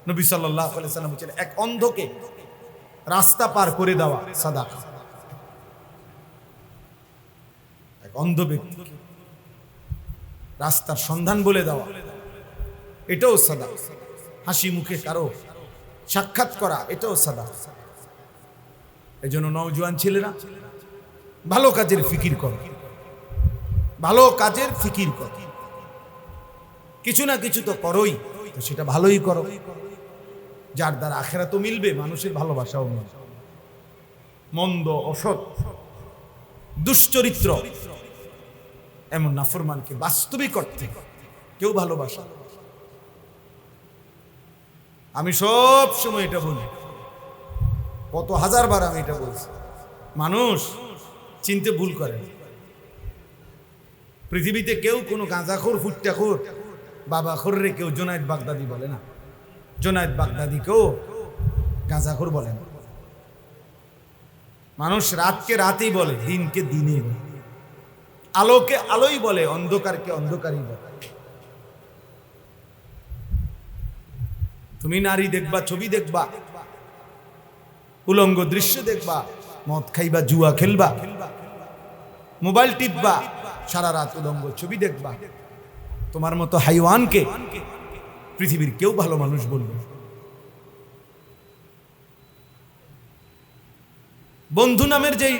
নবী সাল্লাল্লাহু আলাইহি ওয়াসাল্লাম বলেছেন, এক অন্ধকে রাস্তা পার করে দেওয়া সাদাকা। এক অন্ধ ব্যক্তি রাস্তার সন্ধান বলে দেওয়া, এটাও সাদাকা। হাসি মুখে কারো সাক্ষাৎ করা, এটাও সাদাকা। এই জন্য নওজোয়ান ছেলেরা ভালো কাজের ফিকির করো, ভালো কাজের ফিকির করো। কিছু না কিছু তো করোই, তো সেটা ভালোই করো, যার দ্বারা আখিরাতও মিলবে, মানুষের ভালোবাসাও মিলবে। মন্দ, অসৎ, দুশ্চরিত্র এমন নাফরমানকে বাস্তবিক অর্থে কেউ ভালোবাসা। আমি সব সময় এটা বলি, কত হাজারবার আমি এটা বলছি, মানুষ চিনতে ভুল করে। পৃথিবীতে কেউ কোনো গাঁজাখোর, ফুট্টাখোর, বাবাখোররে কেউ জোনায়েদ বাগদাদি বলে না। জোনায়েদ বাগদাদিকেও গাঁজাখোর বলে না। মানুষ রাতকে রাতেই বলে, দিনকে দিনই বলে, আলোকে আলোই বলে, অন্ধকারকে অন্ধকারই বলে। তুমি নারী দেখবা, ছবি দেখবা, উলঙ্গ দৃশ্য দেখবা, মদ খাইবা, জুয়া খেলবা, মোবাইল টিপবা, সারা রাত উলঙ্গ ছবি দেখবা। তোমার মতো হাইওয়ানকে পৃথিবীর কেউ ভালো মানুষ বলবে। বন্ধু নামের যেই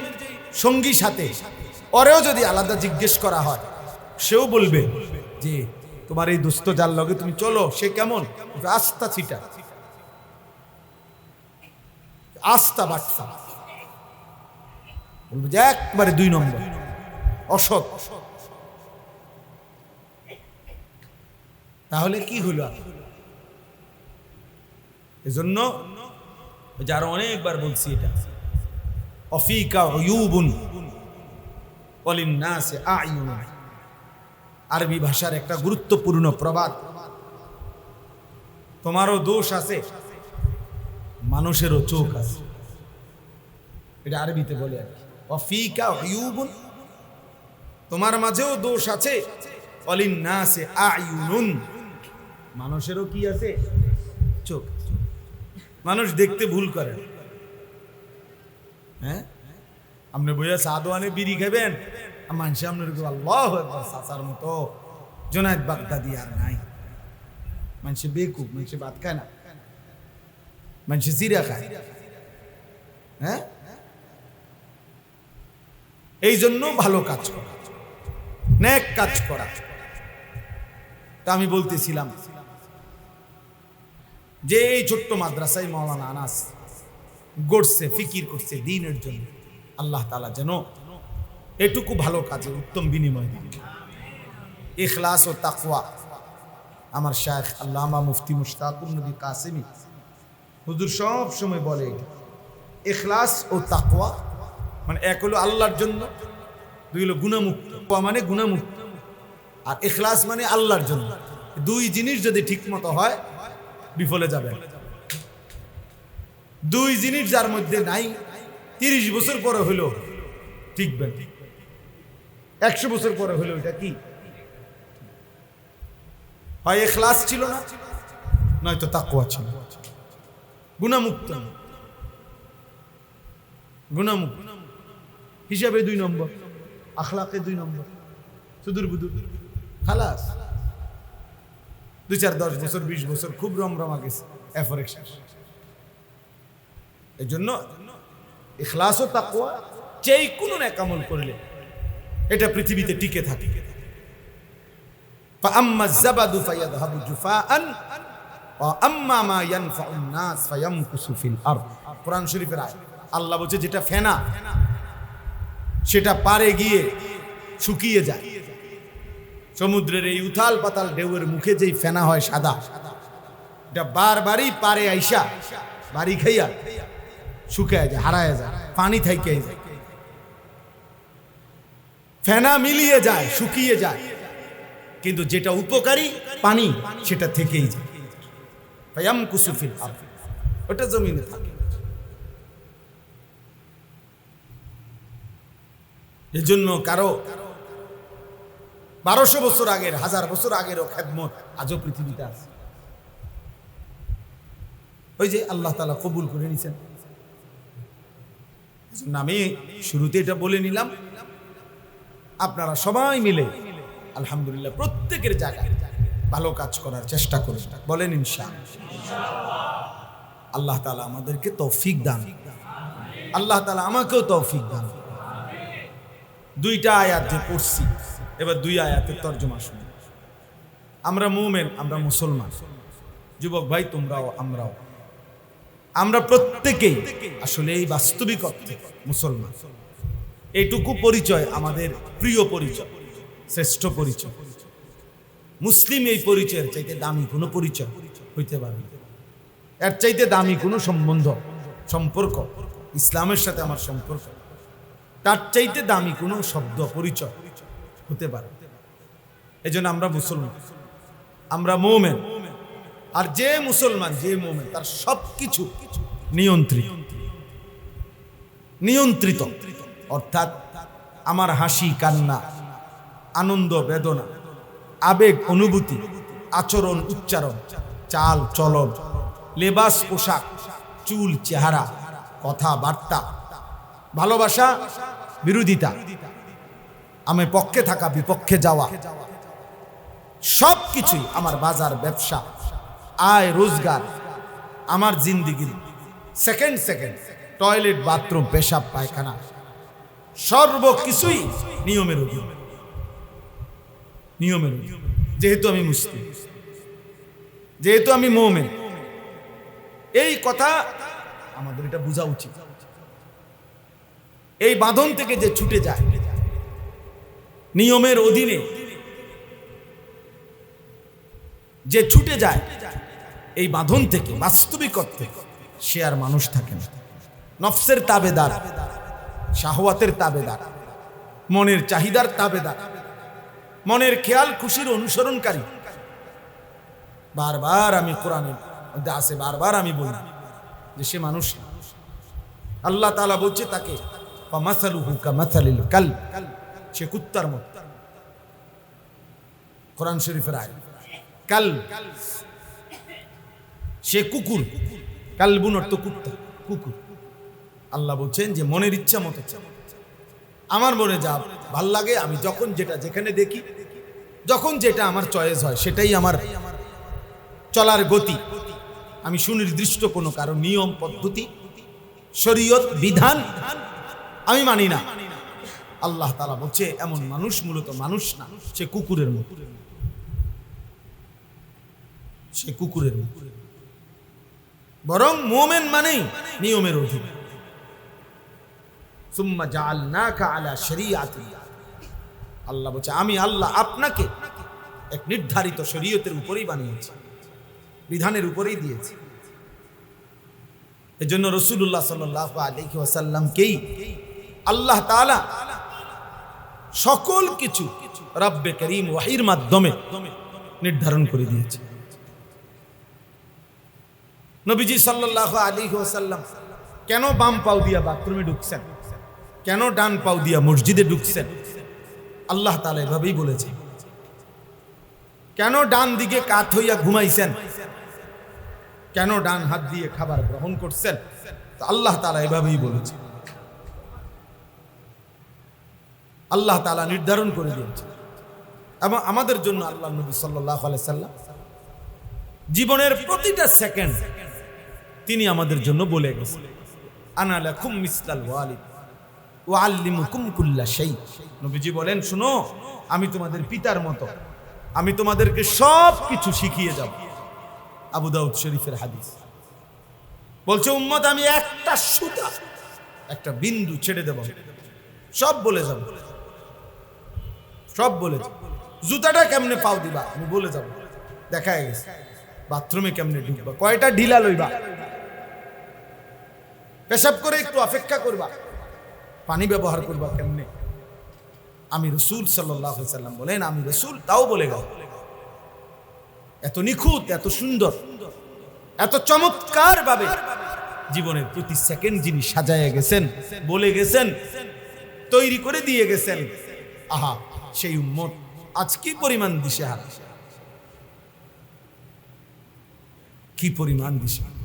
সঙ্গী সাথে, ওরেও যদি আলাদা জিজ্ঞেস করা হয়, সেও বলবে যে তোমার এই দোস্ত যার লগে তুমি চলো, সে কেমন? আস্থা ছিটা, আস্থা বাট্টা, বলবে যে একবারে 2 নম্বর, অসৎ। তাহলে কি হলো? এজন্য যারা অনেকবার বলছি এটা, অফিকা উয়ুবুন ওয়ালিন্নাসি আ'য়ুন, আরবি ভাষার একটা গুরুত্বপূর্ণ প্রবাদ। তোমারও দোষ আছে, মানুষেরও চোখ আছে। এটা আরবিতে বলে আর কি, অফিকা উয়ুবুন, তোমার মাঝেও দোষ আছে, ওয়ালিন্নাসি আ'য়ুন, মানুষেরও কি আছে? চোখ। মানুষ দেখতে ভুল করে। হ্যাঁ, আপনি বইয়া সাদওয়ানে বিড়ি খাবেন, মানুষ আপনার আল্লাহু আকবার, চাচার মতো জোনায়েদ বাগদাদি আর নাই। মানুষ বেকুব, মানুষ ভাত খায় না, মানুষ জিরা খায়। হ্যাঁ, এই জন্য ভালো কাজ করা, নেক কাজ করা। তা আমি বলতেছিলাম যে এই ছোট্ট মাদ্রাসায় মাওলানা আনাস গড়ছে, ফিকির করছে দ্বীনের জন্য। আল্লাহ তাআলা যেন এটুকু ভালো কাজে উত্তম বিনিময় দিন। ইখলাস ও তাকওয়া, আমার শায়খ আল্লামা মুফতি মুশতাকুর নবী কাসেমি হুজুর সব সময় বলে, ইখলাস ও তাকওয়া মানে এক হলো আল্লাহর জন্য, 2 হলো গুনাহমুক্ত, মানে গুনাহমুক্ত, আর ইখলাস মানে আল্লাহর জন্য। 2 জিনিস যদি ঠিক মতো হয়, বিফলে যাবে। 2 জিনিস যার মধ্যে নাই, 30 বছর পরে হলো টিকবে, 100 বছর পরে হলো এটা কি? হয় ইখলাস ছিল না, নয়তো তাকওয়া ছিল। গুনাহমুক্ত, গুনাহমুক্ত হিসাবে 2 নম্বর, আখলাকে 2 নম্বর, সুদূর বুদুর, খালাস। 2-4 10 বছর 20 বছর খুব রমরমা গেছে, এরপরে শেষ। এই জন্য ইখলাস ও তাকওয়া যেই কোনো নেক আমল করলে এটা পৃথিবীতে টিকে থাকে। ফাআম্মা যাবাদু ফায়াযহাবু জুফাআন আম্মা মা ইয়ানফাউন নাস ফায়ামকুসু ফিল আরদ। কোরআন শরীফের আয়াত। আল্লাহ বলছে যেটা ফেনা সেটা পারে গিয়ে শুকিয়ে যায়। সমুদ্রের এই উথাল পাতাল ঢেউয়ের মুখে যেই ফেনা হয় সাদা, এটা বারবারই পারে আইসা বাড়ি খাইয়া শুকায় যায়, হারায় যায়, পানি থাইকে যায়, ফেনা মিলিয়ে যায়, শুকিয়ে যায়। কিন্তু যেটা উপকারী পানি সেটা থেকেই যায়। ফায়ামকুসু ফিল আরদ, ওটা জমিনে থাকে। এজন্য কারো 1200 বছর আগের, 1000 বছর আগেরও খেদমত আজও পৃথিবীতে আছে। ওই যে আল্লাহ তাআলা কবুল করে নিছেন। আমি শুরুতে এটা বলে নিলাম, আপনারা সবাই মিলে আলহামদুলিল্লাহ প্রত্যেকের জায়গায় ভালো কাজ করার চেষ্টা করুন, বলেন ইনশাআল্লাহ। আল্লাহ তাআলা আমাদেরকে তৌফিক দান, আল্লাহ তাআলা আমাকেও তৌফিক দান। দুইটা আয়াত যে পড়ছি, এবার দুই আয়াতের তর্জমা শুনি। আমরা মুমিন, আমরা মুসলমান, যুবক ভাই তোমরাও আমরাও, আমরা প্রত্যেকেই আসলে এই বাস্তবিক অর্থে মুসলমান। এইটুকু পরিচয় আমাদের প্রিয় পরিচয়, শ্রেষ্ঠ পরিচয়। মুসলিম এই পরিচয়ের চাইতে দামি কোনো পরিচয় হইতে পারে না। এর চাইতে দামি কোনো সম্বন্ধ, সম্পর্ক, ইসলামের সাথে আমার সম্পর্ক, তার চাইতে দামি কোনো শব্দ পরিচয় হতে পারে। এই জন্য আমরা মুসলমান, আমরা মুমিন। আর যে মুসলমান, যে মুমিন, তার সবকিছু নিয়ন্ত্রিত, নিয়ন্ত্রিত। অর্থাৎ আমার হাসি কান্না, আনন্দ বেদনা, আবেগ অনুভূতি, আচরণ উচ্চারণ, চাল চলন, লেবাস পোশাক, চুল চেহারা, কথাবার্তা, ভালোবাসা বিরোধিতা, আমি পক্ষে থাকা বিপক্ষে যাওয়া, সব কিছুই আমার বাজার ব্যবসা, আয় রোজগার, আমার জিন্দিগির সেকেন্ড সেকেন্ড, টয়লেট বাথরুম পেশাব পায়খানা, সর্বকিছুই নিয়মের অধীন, নিয়মের অধীন। যেহেতু আমি মুসলিম, যেহেতু আমি মুমিন, এই কথা আমাদের এটা বোঝা উচিত। এই বাঁধন থেকে যে ছুটে যায়, নিয়মের অধীনে যে ছুটে যায়, এই বাঁধন থেকে বাস্তবিক অর্থে সে আর মানুষ থাকে না। নফসের তাবেদার, শাহওয়াতের তাবেদার, মনের চাহিদার তাবেদার, মনের খেয়াল খুশির অনুসরণকারী। বারবার আমি কোরআনের মধ্যে আছে, বারবার আমি বলি যে সে মানুষ না। আল্লাহ তাআলা বলছে তাকে ফামাসালুহু কামাসালিল কালব, সে কুত্তার মতো। কোরআন শরীফের আয়াত, কালব, সে কুকুর। কালবুন অর্থ কুত্তা, কুকুর। আল্লাহ বলছেন যে মনের ইচ্ছা মতো, আমার মনে যা ভাল লাগে, আমি যখন যেটা যেখানে দেখি, যখন যেটা আমার চয়েস হয়, সেটাই আমার চলার গতি। আমি সুনির্দিষ্ট কোনো কারো নিয়ম পদ্ধতি শরীয়ত বিধান আমি মানি না। আল্লাহ তাআলা বলছে এমন মানুষ মূলত মানুষ না, সে কুকুরের মতো, সে কুকুরের মতো। বরং মুমিন মানেই নিয়মের অধীন। সুম্মা জাআলনাকা আলা শরীআতি, আল্লাহ বলছে আমি আল্লাহ আপনাকে এক নির্ধারিত শরীয়তের উপরেই বানিয়েছি, বিধানের উপরেই দিয়েছি। এজন্য রাসূলুল্লাহ সাল্লাল্লাহু আলাইহি ওয়াসাল্লামকেই আল্লাহ তাআলা সকল কিছু রব্বে করিম ওয়াহির মাধ্যমে নির্ধারণ করে দিয়েছে। নবীজি সাল্লাল্লাহু আলাইহি ওয়াসাল্লাম কেন বাম পাও দিয়া বাথরুমে ঢুকছেন, কেন ডান পাও দিয়া মসজিদে ঢুকছেন, আল্লাহ তাআলা এভাবেই বলেছে। কেন ডান দিকে কাত হইয়া ঘুমাইছেন, কেন ডান হাত দিয়ে খাবার গ্রহণ করছেন, আল্লাহ তাআলা এভাবেই বলেছে। আল্লাহ তাআলা নির্ধারণ করে দিয়েছে। এবং আমাদের জন্য আল্লাহ নবী সাল্লাল্লাহু আলাইহি সাল্লাম জীবনের প্রতিটা সেকেন্ড তিনি আমাদের জন্য বলে গেছেন, আনা লাকুম মিসলাল ওয়ালিদ ওয়া আল্লিমুকুম কুল্লা শাই। নবীজি বলেন, শুনো, আমি তোমাদের পিতার মতো, আমি তোমাদেরকে সব কিছু শিখিয়ে যাব। আবু দাউদ শরীফের হাদিস। বলছে উম্মত আমি একটা সুতা, একটা বিন্দু ছেড়ে দেব, সব বলে যাব, সব বলে যাব। জুতাটা কেমনে পাও দিবা আমি বলে যাব, দেখা গেছে। বাথরুমে কেমনে ঢুকবা, কয়টা ঢিলা লইবা, পেশাব করে একটু অপেক্ষা করবা, পানি ব্যবহার করবা কেমনে। আমি রাসূল সাল্লাল্লাহু আলাইহি সাল্লাম বলেন, আমি রাসূল, তাও বলে গেল। এত নিখুঁত, এত সুন্দর, এত চমৎকার ভাবে জীবনের প্রতি সেকেন্ড যিনি সাজায় গেছেন, বলে গেছেন, তৈরি করে দিয়ে গেছেন। আহা, সেই উম্মত আজ কি পরিমাণ দিশেহারা, কি পরিমাণ দিশেহারা।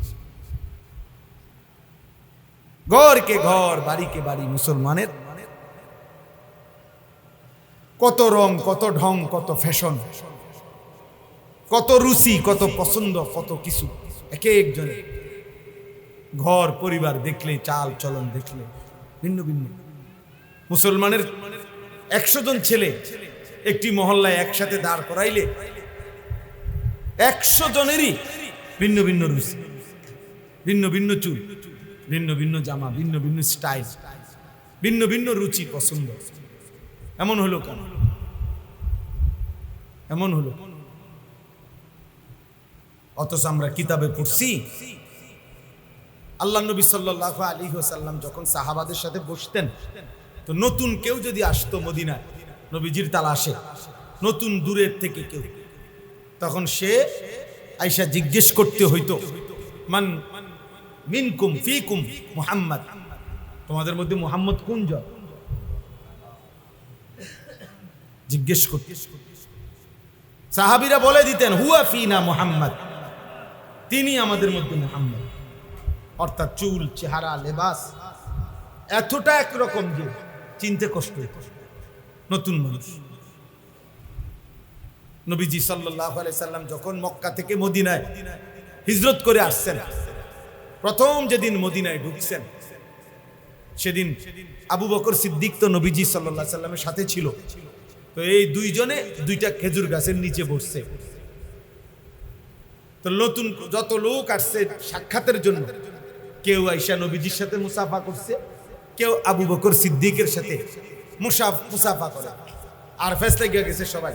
ঘরকে ঘর, বাড়িকে বাড়ি মুসলমানের কত রং, কত ঢং, কত ফ্যাশন, কত রুচি, কত পছন্দ, কত কিছু। এক একজনের ঘর পরিবার দেখলে, চাল চলন দেখলে ভিন্ন ভিন্ন। মুসলমানের 100 জন ছেলে একটি মহল্লায় একসাথে দাঁড় করাইলে 100 জনেরই ভিন্ন ভিন্ন রুচি, ভিন্ন ভিন্ন চুল, ভিন্ন ভিন্ন জামা, ভিন্ন ভিন্ন স্টাইল, ভিন্ন ভিন্ন রুচি পছন্দ। এমন হলো কেন? এমন হলো অথচ আমরা কিতাবে পড়ছি আল্লাহ নবী সাল্লাল্লাহু আলাইহি ওয়াসাল্লাম যখন সাহাবাদের সাথে বসতেন, তো নতুন কেউ যদি আসতো মদিনায় নবীজির তালাশে, নতুন দূরের থেকে কেউ, তখন সে আয়েশা জিজ্ঞেস করতে হইতো, মান মিনকুম ফিকুম মুহাম্মদ, তোমাদের মধ্যে মুহাম্মদ কোন জন? জিজ্ঞেস করতে। সাহাবীরা বলে দিতেন, হুয়া ফিনা মুহাম্মদ, তিনি আমাদের মধ্যে মুহাম্মদ। অর্থাৎ চুল, চেহারা, লেবাস এতটা একরকম যে চিনতে কষ্ট হতো। নতুন মানুষ। নবীজি সাল্লাল্লাহু আলাইহি সাল্লাম যখন মক্কা থেকে মদিনায় হিজরত করে আসছেন, প্রথম যেদিন মদিনায় ঢুকছেন, সেদিন আবু বকর সিদ্দিক তো নবীজি সাল্লাল্লাহু আলাইহি সাল্লামের সাথে ছিল। তো এই দুইজনে দুইটা খেজুর গাছের নিচে বসছে। তো নতুন যত লোক আসছে সাক্ষাতের জন্য, কেউ আয়েশা নবীজির সাথে মুসাফা করছে, কেউ আবু বকর সিদ্দিকের সাথে মুসাফা করে, আর ফেস লেগে গেছে সবাই।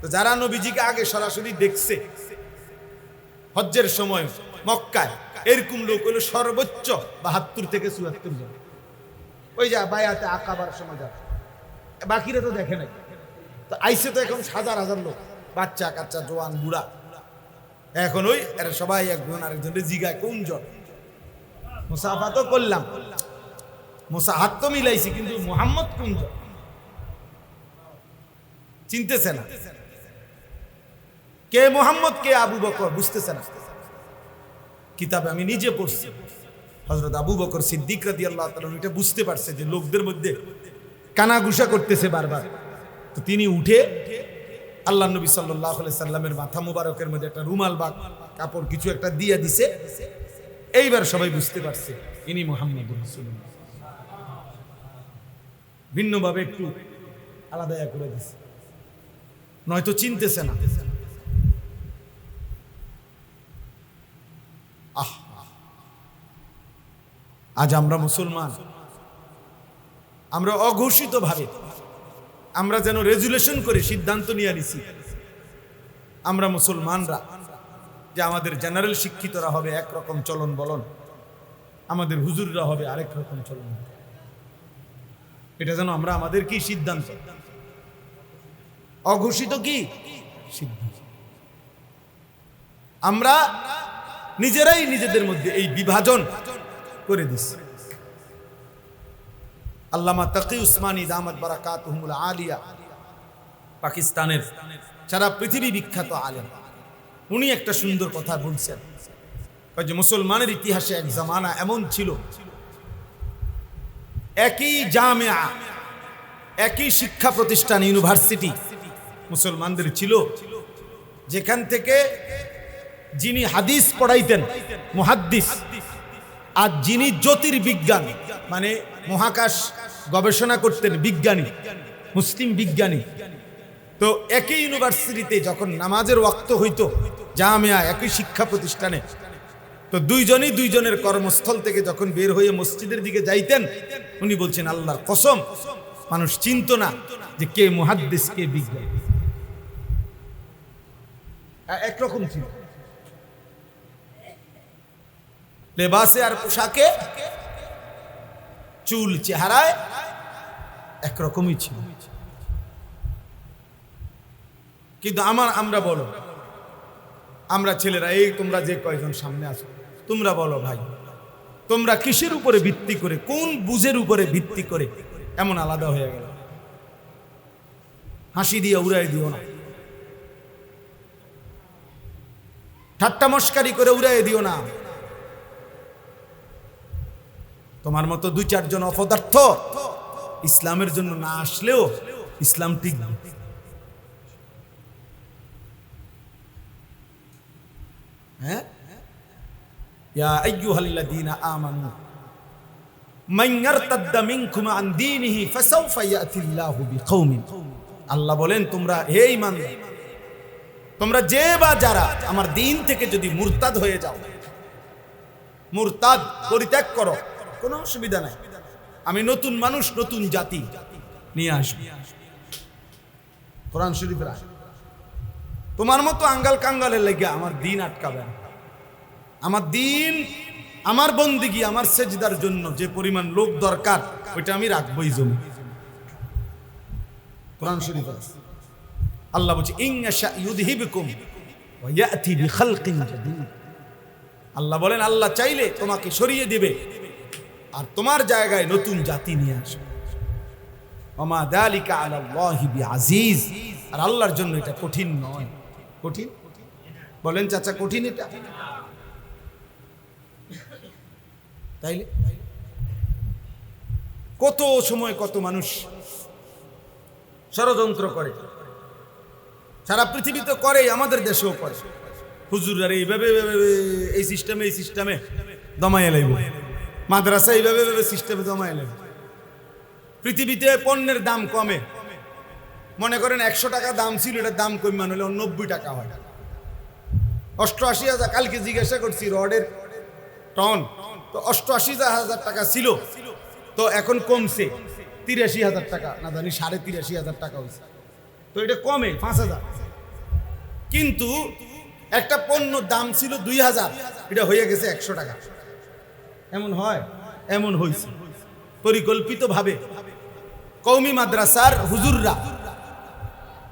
তো যারা নবীজিকে আগে সরাসরি দেখছে হজ্জের সময় মক্কায়, এরকম লোক হলো সর্বোচ্চ 72 থেকে 74 জন। ওই যা বায়াতে আকাবার সময় যা, বাকিরা তো দেখে নাই। তো আইসে তো এখন হাজার হাজার লোক, বাচ্চা কাচ্চা, জোয়ান, বুড়া। এখন ওই এরা সবাই একজন আরেকজনের জিগায় কোন জন। মুসাফা তো করলাম, হাত তো মিলাইছি, কিন্তু মুহাম্মদ কোন জন চিনতেছে না। কে মুহাম্মদ, কে আবু বকর বুঝতেছে না। কিতাবে আমি নিজে পড়ছি, হযরত আবু বকর সিদ্দিক রাদিয়াল্লাহু তাআলা এটা বুঝতে পারছে যে লোকদের মধ্যে কানাঘুষা করতেছে বারবার। তো তিনি উঠে আল্লাহ নবী সাল্লাল্লাহু আলাইহি সাল্লামের মাথা মুবারকের মধ্যে একটা রুমাল বা কাপড় কিছু একটা দিয়া দিছে। এইবার সবাই বুঝতে পারছে ইনি মুহাম্মদুর রাসূলুল্লাহ। ভিন্নভাবে একটু আলাদা করে দিছে, নয়তো চিনতেছে না। আজ আমরা মুসলমান, আমরা অঘোষিত ভাবে আমরা যেন রেজুলেশন করে সিদ্ধান্ত নিয়ে নিছি, আমরা মুসলমানরা যে আমাদের জেনারেল শিক্ষিতরা হবে একরকম চলন বলন, আমাদের হুজুররা হবে আরেক রকম চলন। এটা যেন আমরা আমাদের কি সিদ্ধান্ত, অঘোষিত কি সিদ্ধান্ত। আমরা নিজেরাই নিজেদের মধ্যে এই বিভাজন করে দিচ্ছি। আল্লামা তাকি উসমানী দামাত বারাকাতুহুমুল আলিয়া, পাকিস্তানের সারা পৃথিবী বিখ্যাত আলেম, উনি একটা সুন্দর কথা বলছেন যে মুসলমানের ইতিহাসে এক জামানা এমন ছিল, একই জামিয়া, একই শিক্ষা প্রতিষ্ঠান, ইউনিভার্সিটি মুসলমানদের ছিল, যেখান থেকে যিনি হাদিস পড়াইতেন মুহাদ্দিস, আর যিনি জ্যোতির্বিজ্ঞান মানে মহাকাশ গবেষণা করতেন বিজ্ঞানী, মুসলিম বিজ্ঞানী। তো একই ইউনিভার্সিটিতে যখন নামাজের ওয়াক্ত হইতো জামিয়া, একই শিক্ষা প্রতিষ্ঠানে। তো দুইজনই দুইজনের কর্মস্থল থেকে যখন বের হয়ে মসজিদের দিকে যাইতেন, উনি বলছেন আল্লাহর কসম মানুষ চিনত না যে কে মুহাদ্দিস কে বিজ্ঞানী, একরকম ছিল লেবাসে আর পোশাকে, চুল চেহারায় একরকমই ছিল। কিন্তু আমরা বলো, আমরা ছেলেরা, এই তোমরা যে কয়জন সামনে আছো, তোমরা বলো ভাই, তোমরা কিসের উপরে ভিত্তি করে, কোন বুঝের উপরে ভিত্তি করে এমন আলাদা হয়ে গেল? হাসি দিয়ে উড়াই দিও না, ঠাট্টা মস্কারি করে উড়াই দিও না। তোমার মতো দুই চারজন অপদার্থ ইসলামের জন্য না আসলেও ইসলাম টিকবে। হ্যাঁ, ইয়া আইয়ুহাল্লাযীনা আমানু মান ইয়ারতাদ্দা মিনকুম আন দীনিহি ফাসাউফা ইয়াতিল্লাহু বিকওমিন। আল্লাহ বলেন, তোমরা হে ঈমানদার, তোমরা যে বা যারা আমার দিন থেকে যদি মুরতাদ হয়ে যাও, মুরতাদ পরিত্যাগ করো, কোনো অসুবিধা নাই, আমি নতুন মানুষ নতুন জাতি নিয়ে আসব। কোরআন শরীফের আয়াত। তোমার মতো আঙ্গাল কাঙ্গালের লেগে আমার দিন আটকাবে না। আমার দিন, আমার বন্দিগি, আমার সেজদার জন্য যে পরিমাণ লোক দরকার, ওইটা আমি রাখবই জমি। কোরআন শরীফ আল্লাহ বলছে, ইনশা ইউযহিবকুম ওয়া ইয়াতি বিখালকিন জাদীদ। আল্লাহ বলেন, আল্লাহ চাইলে তোমাকে সরিয়ে দিবে আর তোমার জায়গায় নতুন জাতি নিয়ে আসবে। ওমা যালিকা আলাল্লাহি বিআজিজ। আর আল্লাহর জন্য এটা কঠিন নয়। কঠিন বলেন চাচা, কঠিন এটা? তাইলে কত সময় কত মানুষ ষড়যন্ত্র করে, সারা পৃথিবীতে করে, আমাদের দেশেও করে। হুজুররা এইভাবে এই সিস্টেমে দমাইয়া লাগবে, মাদ্রাসা এইভাবে সিস্টেমে দমাইয়া লাগবে। পৃথিবীতে পণ্যের দাম কমে, মনে করেন 100 টাকা দাম ছিল, এটার দাম কমান হলে 90 টাকা হয়। 88,000, কালকে জিজ্ঞাসা করছি রডের টন, তো 88,000 টাকা ছিল, তো এখন কমছে 83,000 টাকা, না জানি 83,500 টাকা হয়েছে। তো এটা কমে 5,000। কিন্তু একটা পণ্য দাম ছিল 2,000, এটা হয়ে গেছে 100 টাকা। এমন হয়? এমন হয়েছে পরিকল্পিতভাবে। কওমি মাদ্রাসার হুজুররা,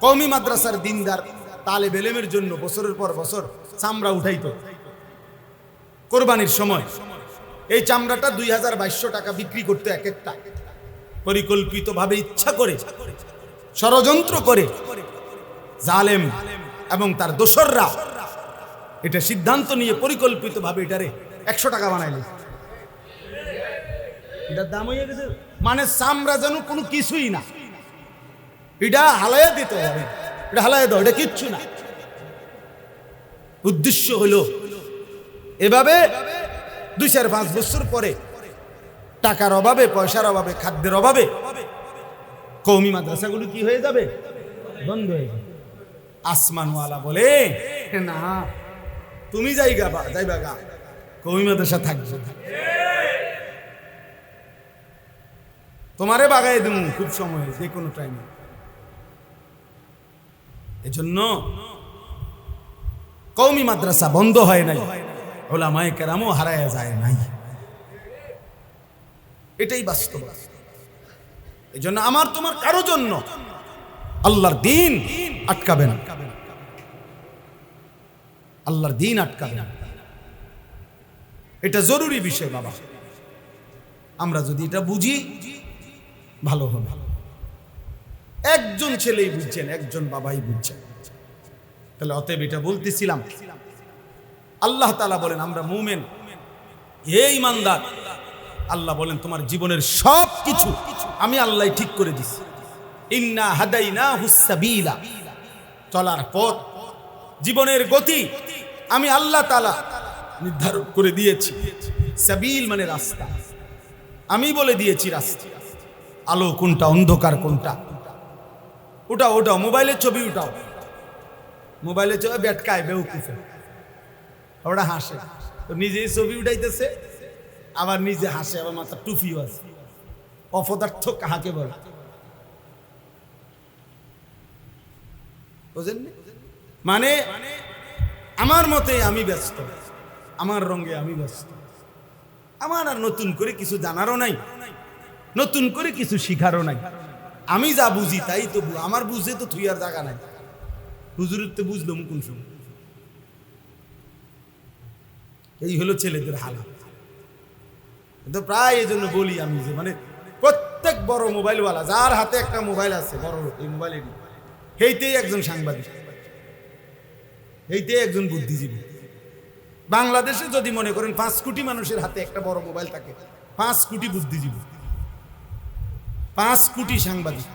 কওমি মাদ্রাসার দিনদার তালেব ইলমের জন্য বছরের পর বছর চামড়া উঠাইতো কোরবানির সময়। এই চামড়াটা 2,200 টাকা বিক্রি করতে এক একটা, পরিকল্পিতভাবে, ইচ্ছা করে, ষড়যন্ত্র করে জালেম এবং তার দোসররা এটা সিদ্ধান্ত নিয়ে পরিকল্পিতভাবে এটারে 100 টাকা বানাইলে। এটার দাম হয়ে গেছে, মানে চামড়া যেন কোনো কিছুই না, এটা হালাইয়া দিতে হবে, এটা হালাইয়া দাও, এটা কিচ্ছু না। উদ্দেশ্য হলো এভাবে 2-4-5 বছর পরে টাকার অভাবে, পয়সার অভাবে, খাদ্যের অভাবে কওমি মাদ্রাসাগুলো কি হয়ে যাবে? বন্ধ হয়ে যাবে। আসমানওয়ালা বলে, না তুমি যাইবা গা, কওমি মাদ্রাসা থাকবে, তোমারে বাগাই দেব খুব সময়, যে কোনো টাইমে। এজন্য কওমি মাদ্রাসা বন্ধ হয় নাই, উলামায়ে কেরামও হারায়া যায় নাই, এটাই বাস্তব। এজন্য আমার তোমার কারো জন্য আল্লাহর দ্বীন আটকাবে না, আল্লাহর দ্বীন আটকাবে না। এটা জরুরি বিষয় বাবা। আমরা যদি এটা বুঝি ভালো হবে। একজন ছেলেই বুঝছেন, একজন বাবাই বুঝছেন। তাহলে অতএব এটা বলতেছিলাম, আল্লাহ তাআলা বলেন আমরা মুমিন, হে ঈমানদার, আল্লাহ বলেন তোমার জীবনের সব কিছু আমি আল্লাহ ঠিক করে দিছি। ইন্না হাদাইনাহুস সাবিলা, চলার পথ, জীবনের গতি আমি আল্লাহ তাআলা নির্ধারণ করে দিয়েছি। সাবিল মানে রাস্তা, আমি বলে দিয়েছি রাস্তা। আলো কোনটা, অন্ধকার কোনটা, ওটাও মোবাইলের ছবি উঠাও, মোবাইলে চলে বেটকায় বেউকুফে, ওরা হাসে, তো নিজেই ছবি উঠাইতেছে আবার নিজে হাসে, আবার মাথা টুপিও আছে। অপদার্থ কাহাকে বলে বুঝেন? মানে আমার মতে আমি ব্যস্ত, আমার রঙে আমি ব্যস্ত, আমার আর নতুন করে কিছু জানারও নাই, নতুন করে কিছু শিখারও নাই। আমি যা বুঝি তাই তো, আমার বুঝে তো তুই আর জায়গা নাই। হুজুরের তো বুঝলাম কোন সময়। এই হলো ছেলেদের হালাত। তো প্রায় এই জন্য বলি আমি যে মানে প্রত্যেক বড় মোবাইলওয়ালা যার হাতে একটা মোবাইল আছে বড়, এই মোবাইলের সেইতেই একজন সাংবাদিক, এইটাই একজন বুদ্ধিজীবী। বাংলাদেশে যদি মনে করেন 5 কোটি মানুষের হাতে একটা বড় মোবাইল থাকে, 5 কোটি বুদ্ধিজীবী, 5 কোটি সাংবাদিক,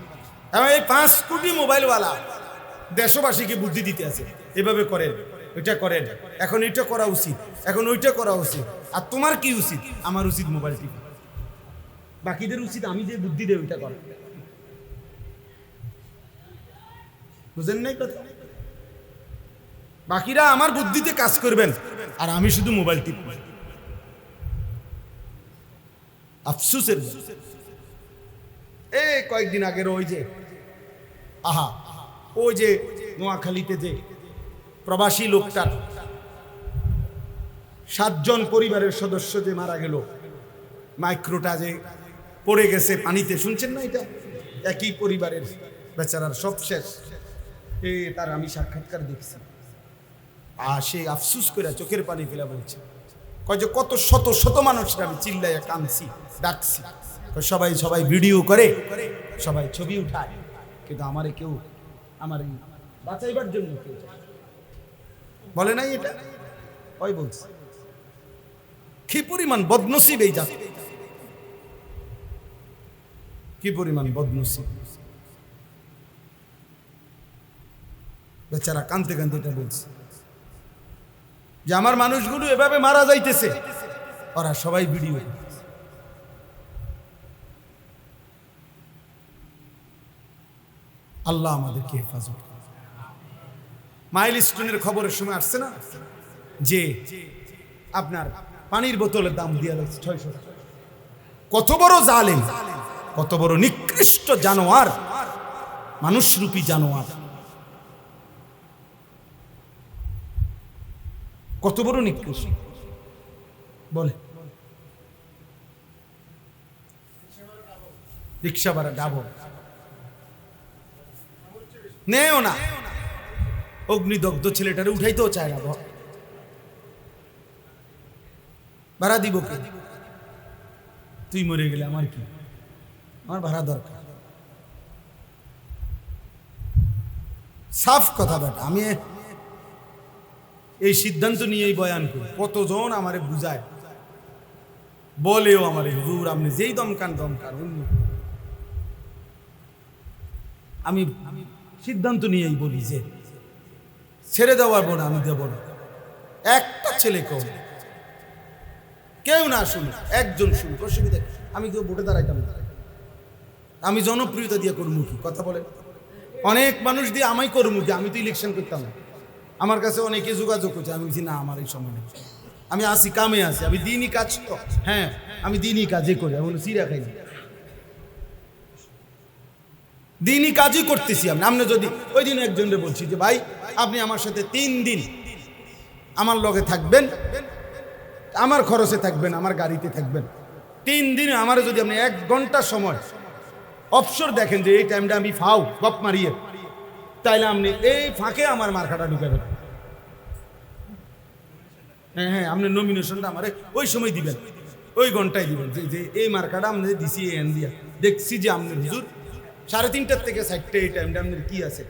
এবং এই 5 কোটি মোবাইলওয়ালা দেশবাসীকে বুদ্ধি দিতে আছে, এভাবে করেন, ওইটা করেন, এখন এটা করা উচিত, এখন ওইটা করা উচিত। আর তোমার কি উচিত? আমার উচিত মোবাইল টিপা। বাকিদের উচিত আমি যে বুদ্ধি দেব ওইটা করা। বুঝেন নাই কথা? বাকিরা আমার বুদ্ধিতে কাজ করবেন আর আমি শুধু মোবাইল টিপব। আফসোসের এই কয়েকদিন আগের ওই যে ওই যে নোয়াখালীতে যে প্রবাসী লোকটার 7 জন পরিবারের সদস্য যে মারা গেল, মাইক্রোটা যে পড়ে গেছে পানিতে, শুনছেন না? এটা একই পরিবারের বেচারার সব শেষ। তার আমি সাক্ষাৎকার দেখছি, আর সে আফসুস করে চোখের পানি ফেলা বলছে, কয় যে কত শত শত মানুষরা আমি চিল্লাইয়া কাঁদছি, ডাকছি, সবাই সবাই ভিডিও করে, সবাই ছবি উঠায়, কিন্তু আমারে কেউ আমার বাঁচাইবার জন্য কেউ বলে নাই। এটা ওই বলছে কি পরিমাণ বদনসিব এই জাতি, কি পরিমাণ বদনসিব। বেচারা কাঁদতে কাঁদতে এটা বলছে যে আমার মানুষগুলো এভাবে মারা যাইতেছে, ওরা সবাই ভিডিও করতেছে। আল্লাহ আমাদেরকে হেফাজত করুন। মাইলস্টোনের খবরের সময় আসছে না যে আপনার পানির বোতলের দাম দিয়ে যাচ্ছে 600 টাকা। কত বড় জালেম, কত বড় নিকৃষ্ট জানোয়ার, মানুষরূপী জানোয়ার, কত বড় নিকৃষ্ট বলে। রিক্সা ভাড়া ডাবল নেও না, অগ্নিদগ্ধ ছেলেটারে উঠাইতেও চায় না, ভাড়া দিব কে? তুই মরে গেলে আমার কি, আমার ভাড়া দরকার। সাফ কথা বেটা, আমি এই সিদ্ধান্ত নিয়েই বয়ান করি। কতজন আমারে বুঝায়, বলেও আমারে হুজুর আপনি যেই দমকান অন্য। আমি সিদ্ধান্ত নিয়েই বলি যে ছেড়ে দেওয়ার বোন আমি দেব না। একটা ছেলে কেউ না শুনুক, একজন শুনুক, অসুবিধা। আমি কেউ ভোটে দাঁড়াইতাম না, আমি জনপ্রিয়তা দিয়ে করবো কি? কথা বলে অনেক মানুষ দিয়ে আমায় করবো কি? আমি তো ইলেকশন করতাম না। আমার কাছে অনেকে যোগাযোগ করছে, আমি বলছি না আমার এই সময় নেই, আমি আসি কামে আছি, আমি দিনই কাজ তো, হ্যাঁ আমি দিনই কাজে করি, আমি চিরা খাই, দিনই কাজই করতেছি। আপনি যদি ওই দিন একজনকে বলছি যে ভাই আপনি আমার সাথে 3 দিন আমার লগে থাকবেন, আমার খরচে থাকবেন, আমার গাড়িতে থাকবেন, 3 দিনে আমার যদি আপনি 1 ঘন্টা সময় অবসর দেখেন যে এই টাইমটা আমি ফাও গপ মারিয়ে, তাইলে আপনি এই ফাঁকে আমার মার্কাটা ঢুকাবেন। হ্যাঁ আপনি নমিনেশনটা আমার ওই সময় দিবেন, ওই ঘন্টায় দিবেন যে এই মার্কাটা আপনি দিছি এন দিয়া দেখছি যে আপনি হুজুর 3:30 থেকে 4টা এই টাইমটা আপনার কি আছে,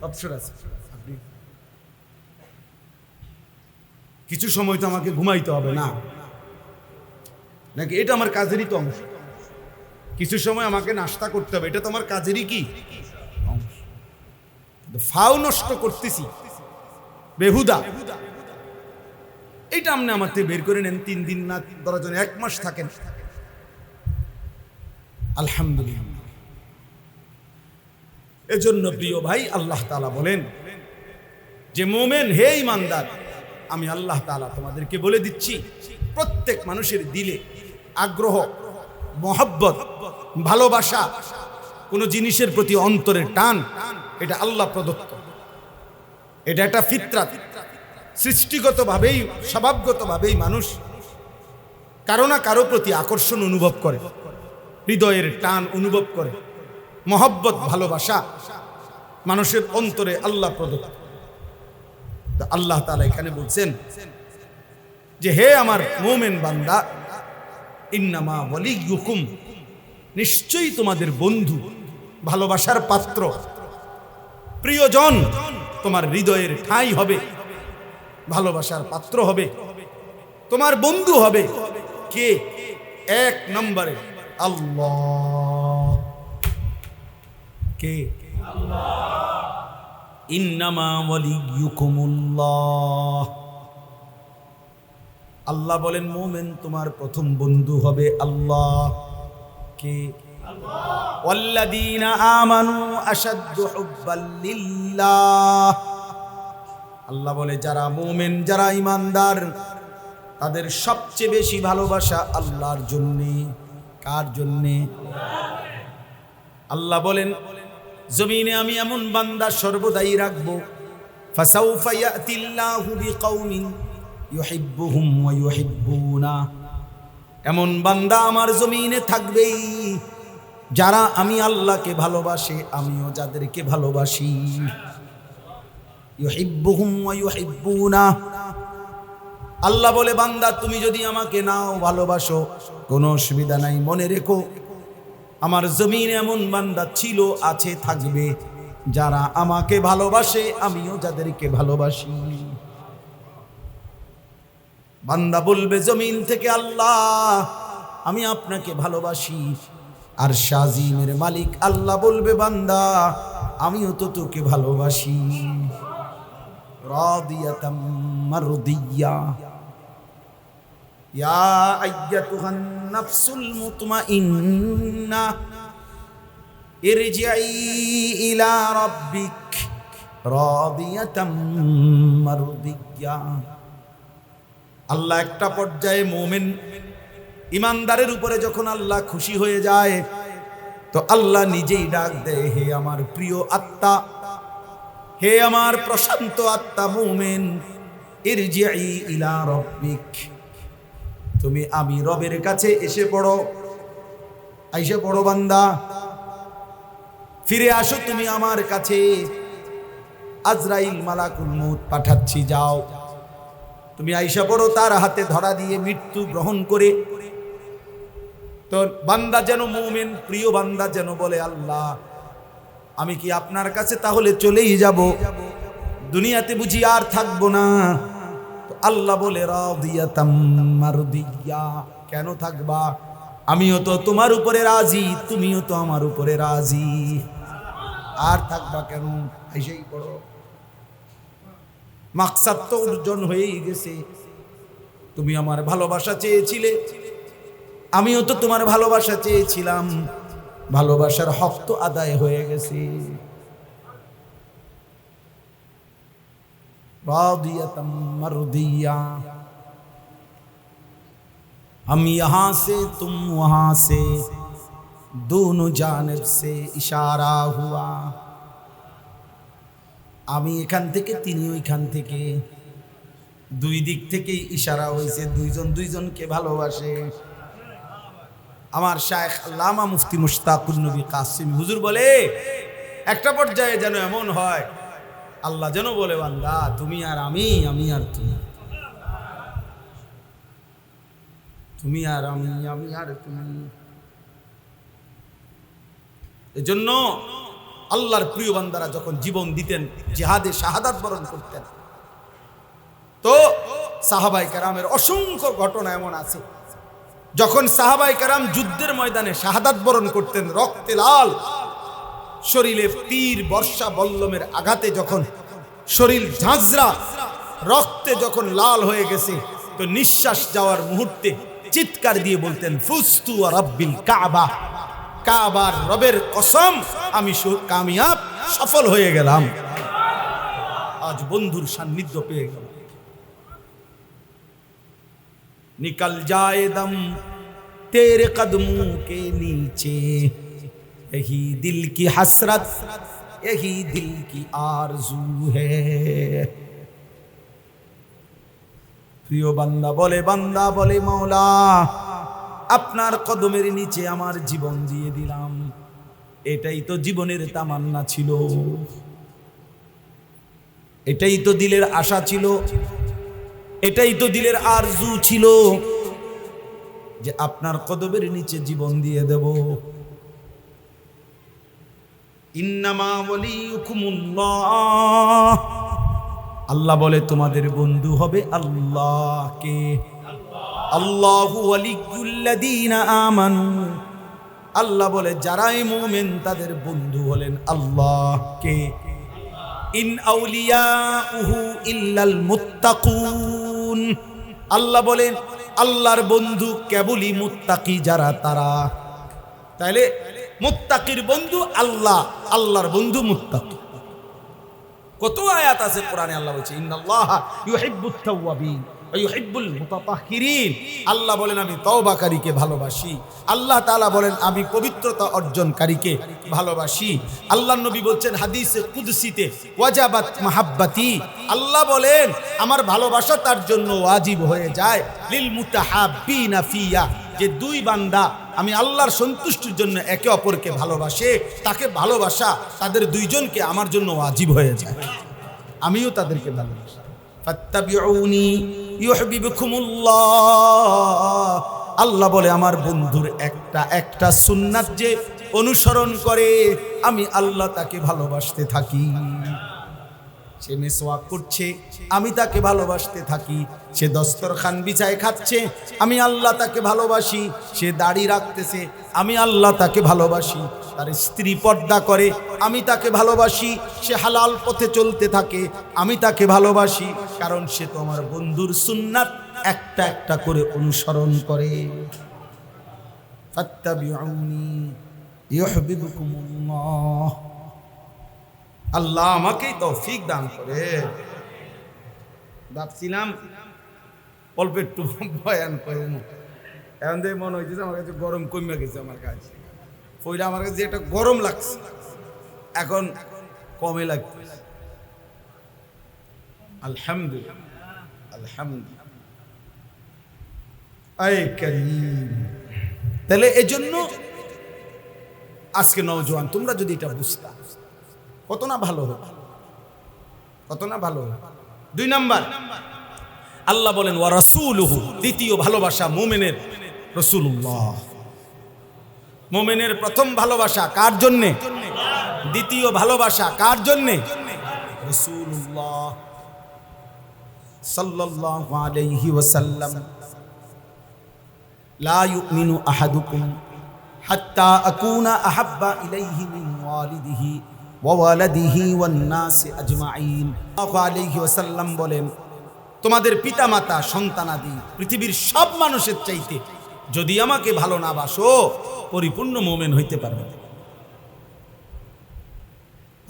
অবসর আছে। আপনি কিছু সময় তো আমাকে ঘুমাইতে হবে না নাকি? এটা আমার কাজেরই তো অংশ। কিছু সময় আমাকে নাস্তা করতে হবে, এটা তো আমার কাজেরই কি অংশ। ফাও নষ্ট করতেছি বেহুদা, এইটা আপনি আমার থেকে বের করে নেন। 3 দিন না, ধরো 1 মাস থাকেন, আলহামদুলিল্লাহ। এজন্য প্রিয় ভাই, আল্লাহ তাআলা বলেন যে মোমেন হে ইমানদার, আমি আল্লাহ তাআলা তোমাদেরকে বলে দিচ্ছি, প্রত্যেক মানুষের দিলে আগ্রহ, মহব্বত, ভালোবাসা, কোনো জিনিসের প্রতি অন্তরের টান, এটা আল্লাহ প্রদত্ত। এটা একটা ফিতরাত, সৃষ্টিগতভাবেই স্বভাবগতভাবেই মানুষ কারো না কারো প্রতি আকর্ষণ অনুভব করে, হৃদয়ের টান অনুভব করে, মহব্বত, ভালোবাসা মানুষের অন্তরে আল্লাহ প্রদত্ত। আল্লাহ তাআলা এখানে বলছেন যে হে আমার মুমিন বান্দা, ইন্নামা ওয়ালিয়ুকুম, নিশ্চয়ই তোমাদের বন্ধু, ভালোবাসার পাত্র, প্রিয়জন, তোমার হৃদয়ের ঠাঁই হবে, ভালোবাসার পাত্র হবে, তোমার বন্ধু হবে কে? এক নম্বরে আল্লাহ। কে? ইন্নামা ওয়ালিয়ুকুমুল্লাহ। আল্লাহ বলেন মুমিন তোমার প্রথম বন্ধু হবে আল্লাহ। কে? ওয়াল্লাযীনা আমানু আশাদ্দু হুব্বাল লিল্লাহ। আল্লাহ বলে যারা মুমিন, যারা ঈমানদার, তাদের সবচেয়ে বেশি ভালোবাসা আল্লাহর জন্য। কার জন্য? আল্লাহ বলেন জমিনে আমি এমন বান্দা সর্বদাই রাখবো, ফাসাউফা ইয়াতিল্লাহু বিকাউমিন ইউহিব্বুহুম ওয়া ইউহিব্বুনা। এমন বান্দা আমার জমিনে থাকবেই যারা আমি আল্লাহকে ভালোবাসে, আমিও যাদেরকে ভালোবাসি। ইউহিব্বুহুম ওয়া ইউহিব্বুনা। আল্লাহ বলে বান্দা তুমি যদি আমাকে নাও ভালোবাসো, কোনো অসুবিধা নাই, মনে রেখো আমার জমিনে এমন বান্দা ছিল, আছে, থাকবে যারা আমাকে ভালোবাসে, আমিও যাদেরকে ভালোবাসি। বান্দা বলবে জমিন থেকে আল্লাহ আমি আপনাকে ভালোবাসি, আর শাজিমের মালিক আল্লাহ বলবে বান্দা আমিও তো তোকে ভালোবাসি। রাদিয়াতাম মারদিয়া। ইয়া আইয়াতুহান নাফসুল মুতমাইন্না ইরজিই ইলা রাব্বিক রাদিয়াতাম মারদিয়া। আল্লাহ একটা পর্যায়ে মুমিন ইমানদারের উপরে যখন আল্লাহ খুশি হয়ে যায়, তো আল্লাহ নিজেই ডাক দেয়, হে আমার প্রিয় আত্মা, হে আমার প্রশান্ত আত্মা মুমিন, ইরজিই ইলা রাব্বিক, তুমি আমি রবের কাছে এসে পড়ো, আইসে পড়ো বান্দা, ফিরে আসো তুমি আমার কাছে। আজরাইল মালাকুল মউত পাঠাচ্ছি, যাও তুমি আইসা পড়ো, তার হাতে ধরা দিয়ে মৃত্যু গ্রহণ করে। তো বান্দা যেন মুমিন, প্রিয় বান্দা যেন বলে আল্লাহ আমি কি আপনার কাছে তাহলে চলেই যাব, দুনিয়াতে বুঝি আর থাকবো না? তো আল্লাহ বলে রাদিয়াতাম মারদিয়া, কেন থাকবা? আমিও তো তোমার উপরে রাজি, তুমিও তো আমার উপরে রাজি, আর থাকবা কেন? আইসাই পড়ো, মাকসাদ তো অর্জন হয়েই গেছে। তুমি আমার ভালোবাসা চেয়েছিলে, আমিও তো তোমার ভালোবাসা চেয়েছিলাম, ভালোবাসার হক তো আদায় হয়ে গেছে। रादियतम मर्दिया, हम यहाँ से तुम वहाँ से, दोनों जानिब से इशारा हुआ। আমি এখান থেকে, তিনি ওইখান থেকে, দুই দিক থেকেই ইশারা হয়েছে, দুইজন দুইজনকে ভালোবাসে। আমার শায়েখ আল্লামা মুফতি মুশতাকুন নবী কাসিম হুজুর বলে একটা পর্যায়ে যেন এমন হয় আল্লাহ যেন বলে বান্দা তুমি আর আমি, আমি আর তুমি, তুমি আর আমি, আমি আর তুমি। এজন্য আল্লাহর প্রিয় বান্দারা যখন জীবন দিতেন, জিহাদে শাহাদাত বরণ করতেন, তো সাহাবায়ে কেরামের অসংখ্য ঘটনা এমন আছে, যখন সাহাবায়ে কেরাম যুদ্ধের ময়দানে শাহাদাত বরণ করতেন, রক্তে লাল, শরীরে তীর, বর্ষা, বল্লমের আঘাতে যখন শরীর ঝাঁঝরা, রক্তে যখন লাল হয়ে গেছে, তো নিঃশ্বাস যাওয়ার মুহূর্তে চিৎকার দিয়ে বলতেন ফুস্তু ওয়া রাব্বিল কাবা, কাবার রবের কসম আমি কামিয়াব, সফল হয়ে গেলাম। আজ বন্ধুর সান্নিধ্য পেয়ে গেল। निकल जाए दम तेरे कदमों के नीचे, यही दिल की हसरत यही दिल की आरज़ू है। প্রিয় বান্দা বলে মওলা আপনার কদমের নিচে আমার জীবন দিয়ে দিলাম। এটাই তো জীবনের তামান্না ছিল, এটাই তো দিলের আশা ছিল, এটাই তো দিলের আরজু ছিল যে আপনার কদমের নিচে জীবন দিয়ে দেব। ইন্নামা ওয়ালিয়ুকুমুল্লাহ, আল্লাহ বলে তোমাদের বন্ধু হবে আল্লাহকে। আল্লাহু ওয়ালিয়ুল্লাযীনা আমানু, আল্লাহ বলে যারাই মুমিন তাদের বন্ধু হলেন আল্লাহকে। ইন আউলিয়াউহু ইল্লাল মুত্তাকুন, আল্লাহ বলেন আল্লাহর বন্ধু কেবলই মুত্তাকি যারা তারা। তাইলে মুত্তাকির বন্ধু আল্লাহ, আল্লাহর বন্ধু মুত্তাকি। কত আয়াত আছে কোরআনে, আল্লাহ বলছে ইন্নাল্লাহা ইউহিব্বুত তাওয়াবিন ওয়া ইউহিব্বুল মুতাতাহহিরিন। আল্লাহ বলেন আমি তওবাকারীকে ভালোবাসি, আল্লাহ তাআলা বলেন আমি পবিত্রতা অর্জনকারীকে ভালোবাসি। আল্লাহর নবী বলছেন হাদিসে কুদসিতে ওয়াজাবাত মাহাব্বাতি, আল্লাহ বলেন আমার ভালোবাসা তার জন্য ওয়াজিব হয়ে যায়। লিল মুতাহাব্বিনা ফিয়া, যে দুই বান্দা আমি আল্লাহর সন্তুষ্টির জন্য একে অপরকে ভালোবাসে, তাকে ভালোবাসা তাদের দুইজনকে আমার জন্য ওয়াজিব হয়ে যায়, আমিও তাদেরকে ভালোবাসি। ফাত্তাবিউনি ইউহিব্বুকুমুল্লাহ, আল্লাহ বলে আমার বন্ধুর একটা সুন্নাত যে অনুসরণ করে আমি আল্লাহ তাকে ভালোবাসতে থাকি। সে মিসওয়াক করছে আমি তাকে ভালোবাসতে থাকি, সে দস্তরখান বিছায় খাচ্ছে আমি আল্লাহ তাকে ভালোবাসি, সে দাড়ি রাখতেছে আমি আল্লাহ তাকে ভালোবাসি, তার স্ত্রী পর্দা করে আমি তাকে ভালোবাসি, সে হালাল পথে চলতে থাকে আমি তাকে ভালোবাসি, কারণ সে তো আমার বন্ধুর সুন্নাত একটা করে অনুসরণ করে। ফাত্তাবিউনি ইউহিব্বুকুমুল্লাহ, আল্লাহ আমাকেই তৌফিক দান করে। ভাবছিলাম অল্প একটু বয়ান করব, এখন থেকে মনে হইতেছে আমার কাছে গরম কমে গেছে, আমার কাছে পয়লা আমার কাছে একটা গরম লাগছে, এখন কমে লাগছে। আলহামদুলিল্লাহ আলহামদুলিল্লাহ আয় কারীম। তাহলে এজন্য আজকে নওজোয়ান তোমরা যদি এটা বুঝতা কত না ভালো হবে, কত না ভালো হবে। 2 নাম্বার আল্লাহ বলেন ওয়া রাসূলুহু, দ্বিতীয় ভালোবাসা মুমিনের রাসূলুল্লাহ। মুমিনের প্রথম ভালোবাসা কার জন্য? দ্বিতীয় ভালোবাসা কার জন্য? রাসূলুল্লাহ সাল্লাল্লাহু আলাইহি ওয়াসাল্লাম। লা ইউমিনু আহাদুকুম হাত্তা আকুনা আহাব্বা ইলাইহি মিন ওয়ালিদিহি ওয়ালাদিহি ওয়ান্নাসি আজমাইন। সাল্লাল্লাহু আলাইহি ওয়াসাল্লাম বলেন তোমাদের পিতামাতা সন্তানাদি পৃথিবীর সব মানুষের চাইতে যদি আমাকে ভালো না বাসো পরিপূর্ণ মুমিন হইতে পারবে না।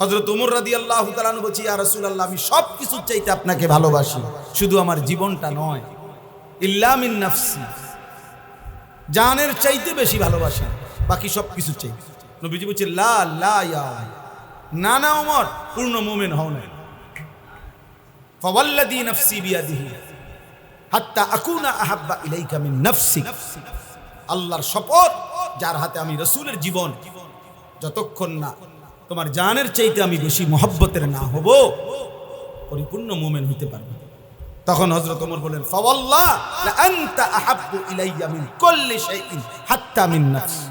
হযরত ওমর রাদিয়াল্লাহু তাআলা আনহু বলেন ইয়া রাসূলুল্লাহ আমি সব কিছুর চাইতে আপনাকে ভালোবাসি, শুধু আমার জীবনটা নয়, ইল্লা মিন নাফসি, জানের চাইতে বেশি ভালোবাসি, বাকি সব কিছু চাইতে। নবীজি বলেন লা লা ইয়া, না না ওমর, পূর্ণ মুমিন হও না। ফাওয়াল্লাযী নাফসি বিয়াদিহি হাত্তা আকুনা আহাব্বা ইলাইকা মিন নাফসিক, আল্লাহর শপথ যার হাতে আমি রাসূলের জীবন, যতক্ষণ না তোমার জানের চাইতে আমি বেশি মহব্বতের না হব পরিপূর্ণ মুমিন হইতে পারবে। তখন হযরত ওমর বলেন ফাওয়াল্লাহ লা আনতা আহাব্বু ইলাইয়া মিন কুল্লি শাইইন হাত্তা মিন নাফসি।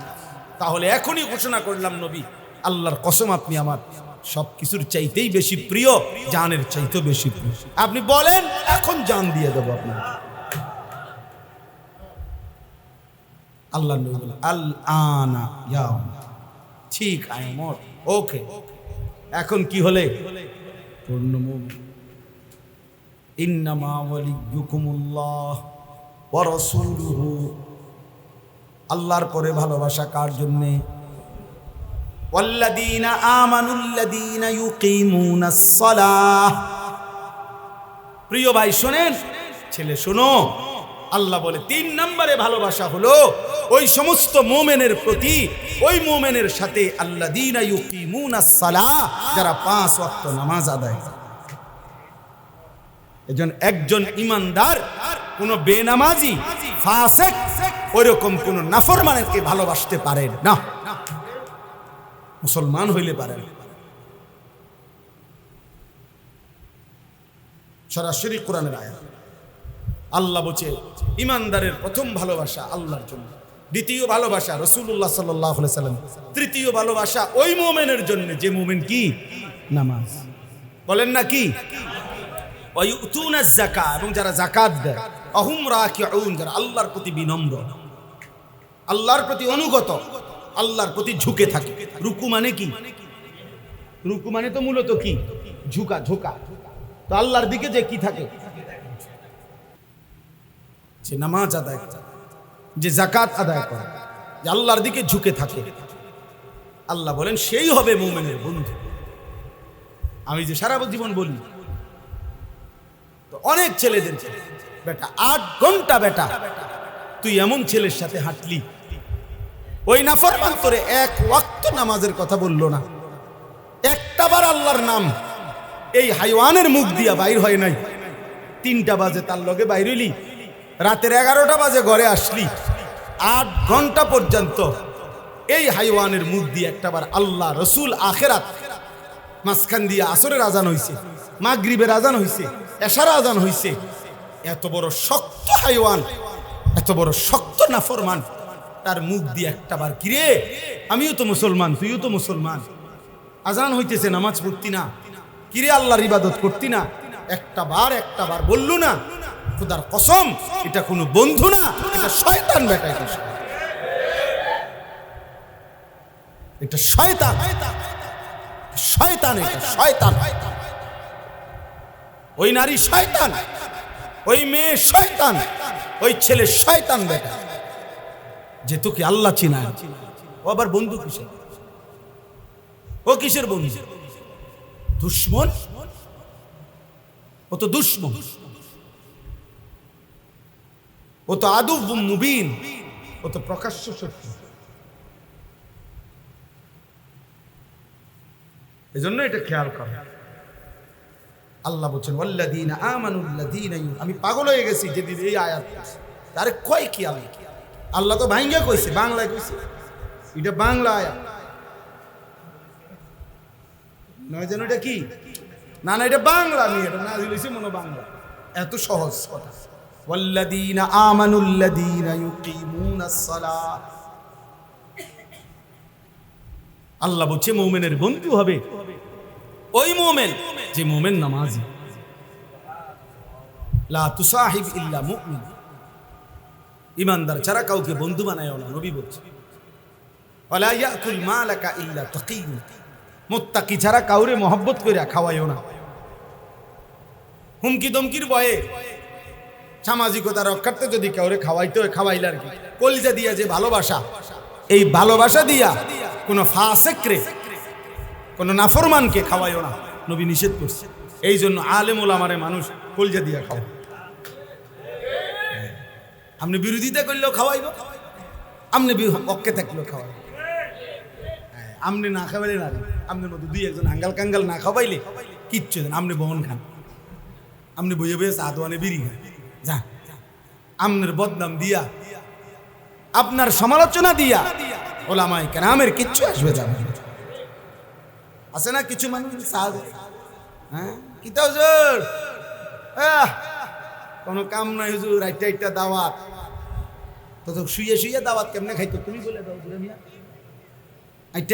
তাহলে এখনই ঘোষণা করলাম নবী, আল্লাহর কসম আপনি আমার সব কিছুর চাইতেই বেশি প্রিয়, জানের চাইতেও বেশি প্রিয়। আপনি বলেন এখন জান দিয়ে দেব আপনার। আল্লাহ নবী বলেন আল আনা ইয়া উমর, ঠিক আয় ওমর, ওকে এখন কি হলে পূর্ণ মুমিন। ইন্নামা ওয়ালিয়ুকুমুল্লাহ ওয়া রাসূলুহু, আল্লাহর পরে ভালোবাসা কার জন্য? ওয়াল্লাযীনা আমানুল্লাযীনা ইউকিমুনাস সালাহ প্রিয় ভাই শোনেন, ছেলে শোনো, আল্লাহ বলে 3 নম্বরে ভালোবাসা হলো ওই সমস্ত মুমিনের প্রতি, ওই মুমিনের সাথে আল্লাযীনা ইউকিমুনাস সালাহ, যারা 5 ওয়াক্ত নামাজ আদায় করে। এজন্য একজন ইমানদার কোন বেনামাজি ফাসিক ওইরকম কোন নাফরমানকে ভালোবাসতে পারে না, মুসলমান হইলে পারে না। সরাসরি কোরআনের আয়াত। আল্লাহ বলছে ইমানদারের প্রথম ভালোবাসা আল্লাহর জন্য, দ্বিতীয় ভালোবাসা রাসূলুল্লাহ সাল্লাল্লাহু আলাইহি সাল্লাম, তৃতীয় ভালোবাসা ওই মুমিনের জন্য যে মুমিন কি নামাজ বলেন না কি, ওয়ায়ুতুনাজ যাকাত, এবং যারা যাকাত দেয়, আহুম রাকিউন, যারা আল্লাহর প্রতি বিনম্র, আল্লাহর প্রতি অনুগত, আল্লাহর প্রতি ঝুঁকে থাকে। রুকু মানে কি? রুকু মানে তো মূলত কি? ঝুঁকা, ঝুঁকা। তো আল্লাহর দিকে যে কি থাকে, যে নামাজ আদায় করে, যে যাকাত আদায় করে, যে আল্লাহর দিকে ঝুঁকে থাকে, আল্লাহ বলেন সেই হবে মুমিনের বন্ধু। আমি যে সারা জীবন বলি, তো অনেক ছেলেদের বেটা 8 ঘন্টা বেটা তুই এমন ছেলের সাথে হাঁটলি, ওই নাফরমান তোরে 1 ওয়াক্ত নামাজের কথা বললো না, একটাবার আল্লাহর নাম এই হাইওয়ানের মুখ দিয়া বাইর হয় নাই। 3টা বাজে তার লগে বাইর হইলি, রাতের 11টা বাজে ঘরে আসলি, 8 ঘন্টা পর্যন্ত এই হাইওয়ানের মুখ দিয়ে একটাবার আল্লাহ, রসুল, আখেরাত, মাঝখান দিয়ে আসরের আজান হইছে, মাগরিবের আজান হইছে, এশার আজান হইছে। এত বড় শক্ত হাইওয়ান, এত বড় শক্ত নাফরমান, তার মুখ দিয়ে একটাবার কিরে আমিও তো মুসলমান, তুইও তো মুসলমান, আজান হইতেছে নামাজ পড়তি না, কিরে আল্লাহর ইবাদত করতি না, একটাবার বললু না? খোদার কসম এটা কোনো বন্ধু না, এটা শয়তান বেটা, এটা শয়তান, শয়তান, এটা শয়তান। ওই নারী শয়তান, ওই মেয়ে শয়তান, ওই ছেলে শয়তান বেটা, যে তোকে আল্লাহ চিনা। ও আবার বন্ধু কিসের? ও কিসের বন্ধু? দুশ্মন। ও তো দুশ্মন, ও তো আদুব মুবিন, ও তো প্রকাশ্য শত্রু। এজন্য এটা খেয়াল কর। আল্লাহ বলছেন ওয়াল্লাযীনা আমানুল্লাযীনা, আমি পাগল হয়ে গেছি যেদিন এই আয়াত, আরে কয় কি আল্লাহ তো ভাঙ্গা কইছে, বাংলায় কইছে, এটা বাংলা আয়াত নয় যেন, এটা কি না, না এটা বাংলা নিয়ে, এটা না দিলেছি মনে বাংলা, এত সহজ কথা। ওয়াল্লাযীনা আমানুল্লাযীনা ইউকিমুনাস সালাহ, আল্লাহ বলছে মুমিনের বন্ধু হবে ওই মুমিন যে মুমিন নামাজি। লা তুসাহিব ইল্লা মুমিন, ইমানদার ছাড়া কাউকে বন্ধু বানায়ও না, নবী বলছে। ওয়ালা ইয়াকুল মালাকা ইল্লা তাকিয়্যুন, মুত্তাকি ছাড়া কাউরে মহব্বত কইরা খাওয়াইও না। হুমকি দমকির ভয়ে সামাজিকতা রক্ষার্থে যদি কাউরে খাওয়াইতে হয় খাওয়াইলে আর কি, কলিজা দিয়া যে ভালোবাসা, এই ভালোবাসা দিয়া কোনো ফাসিকরে, কোনো নাফরমানকে খাওয়াইও না, নবী নিষেধ করছে। এই জন্য আলেম ওলামারে মানুষ কলিজা দিয়া খাওয়ায়। আপনি বিরোধিতা করলেও খাওয়াইব, আপনি পক্ষে থাকলেও খাওয়াইব, আপনি না খাওয়াইলে না, আপনার মতো 2-1 আঙ্গাল কাঙ্গাল না খাওয়াইলে কিচ্ছু দেন, আপনি বহন খান, আপনি বইয়ে বইয়ে চা দোয়ানে বিড়ি খান, যা আপনার বদনাম দিয়া, আপনার সমালোচনা দিয়া ওলামায়ে কেরামের কিচ্ছু আসবে যাবে। আছে না কিছু মানুষ হ্যাঁ কিতা হুজুর, কোনো কাম নাই হুজুর, একটা দাওয়াত, তো শুয়ে শুয়ে দাওয়াত কেমনে খাইতো তুমি বলে দাও, মিয়া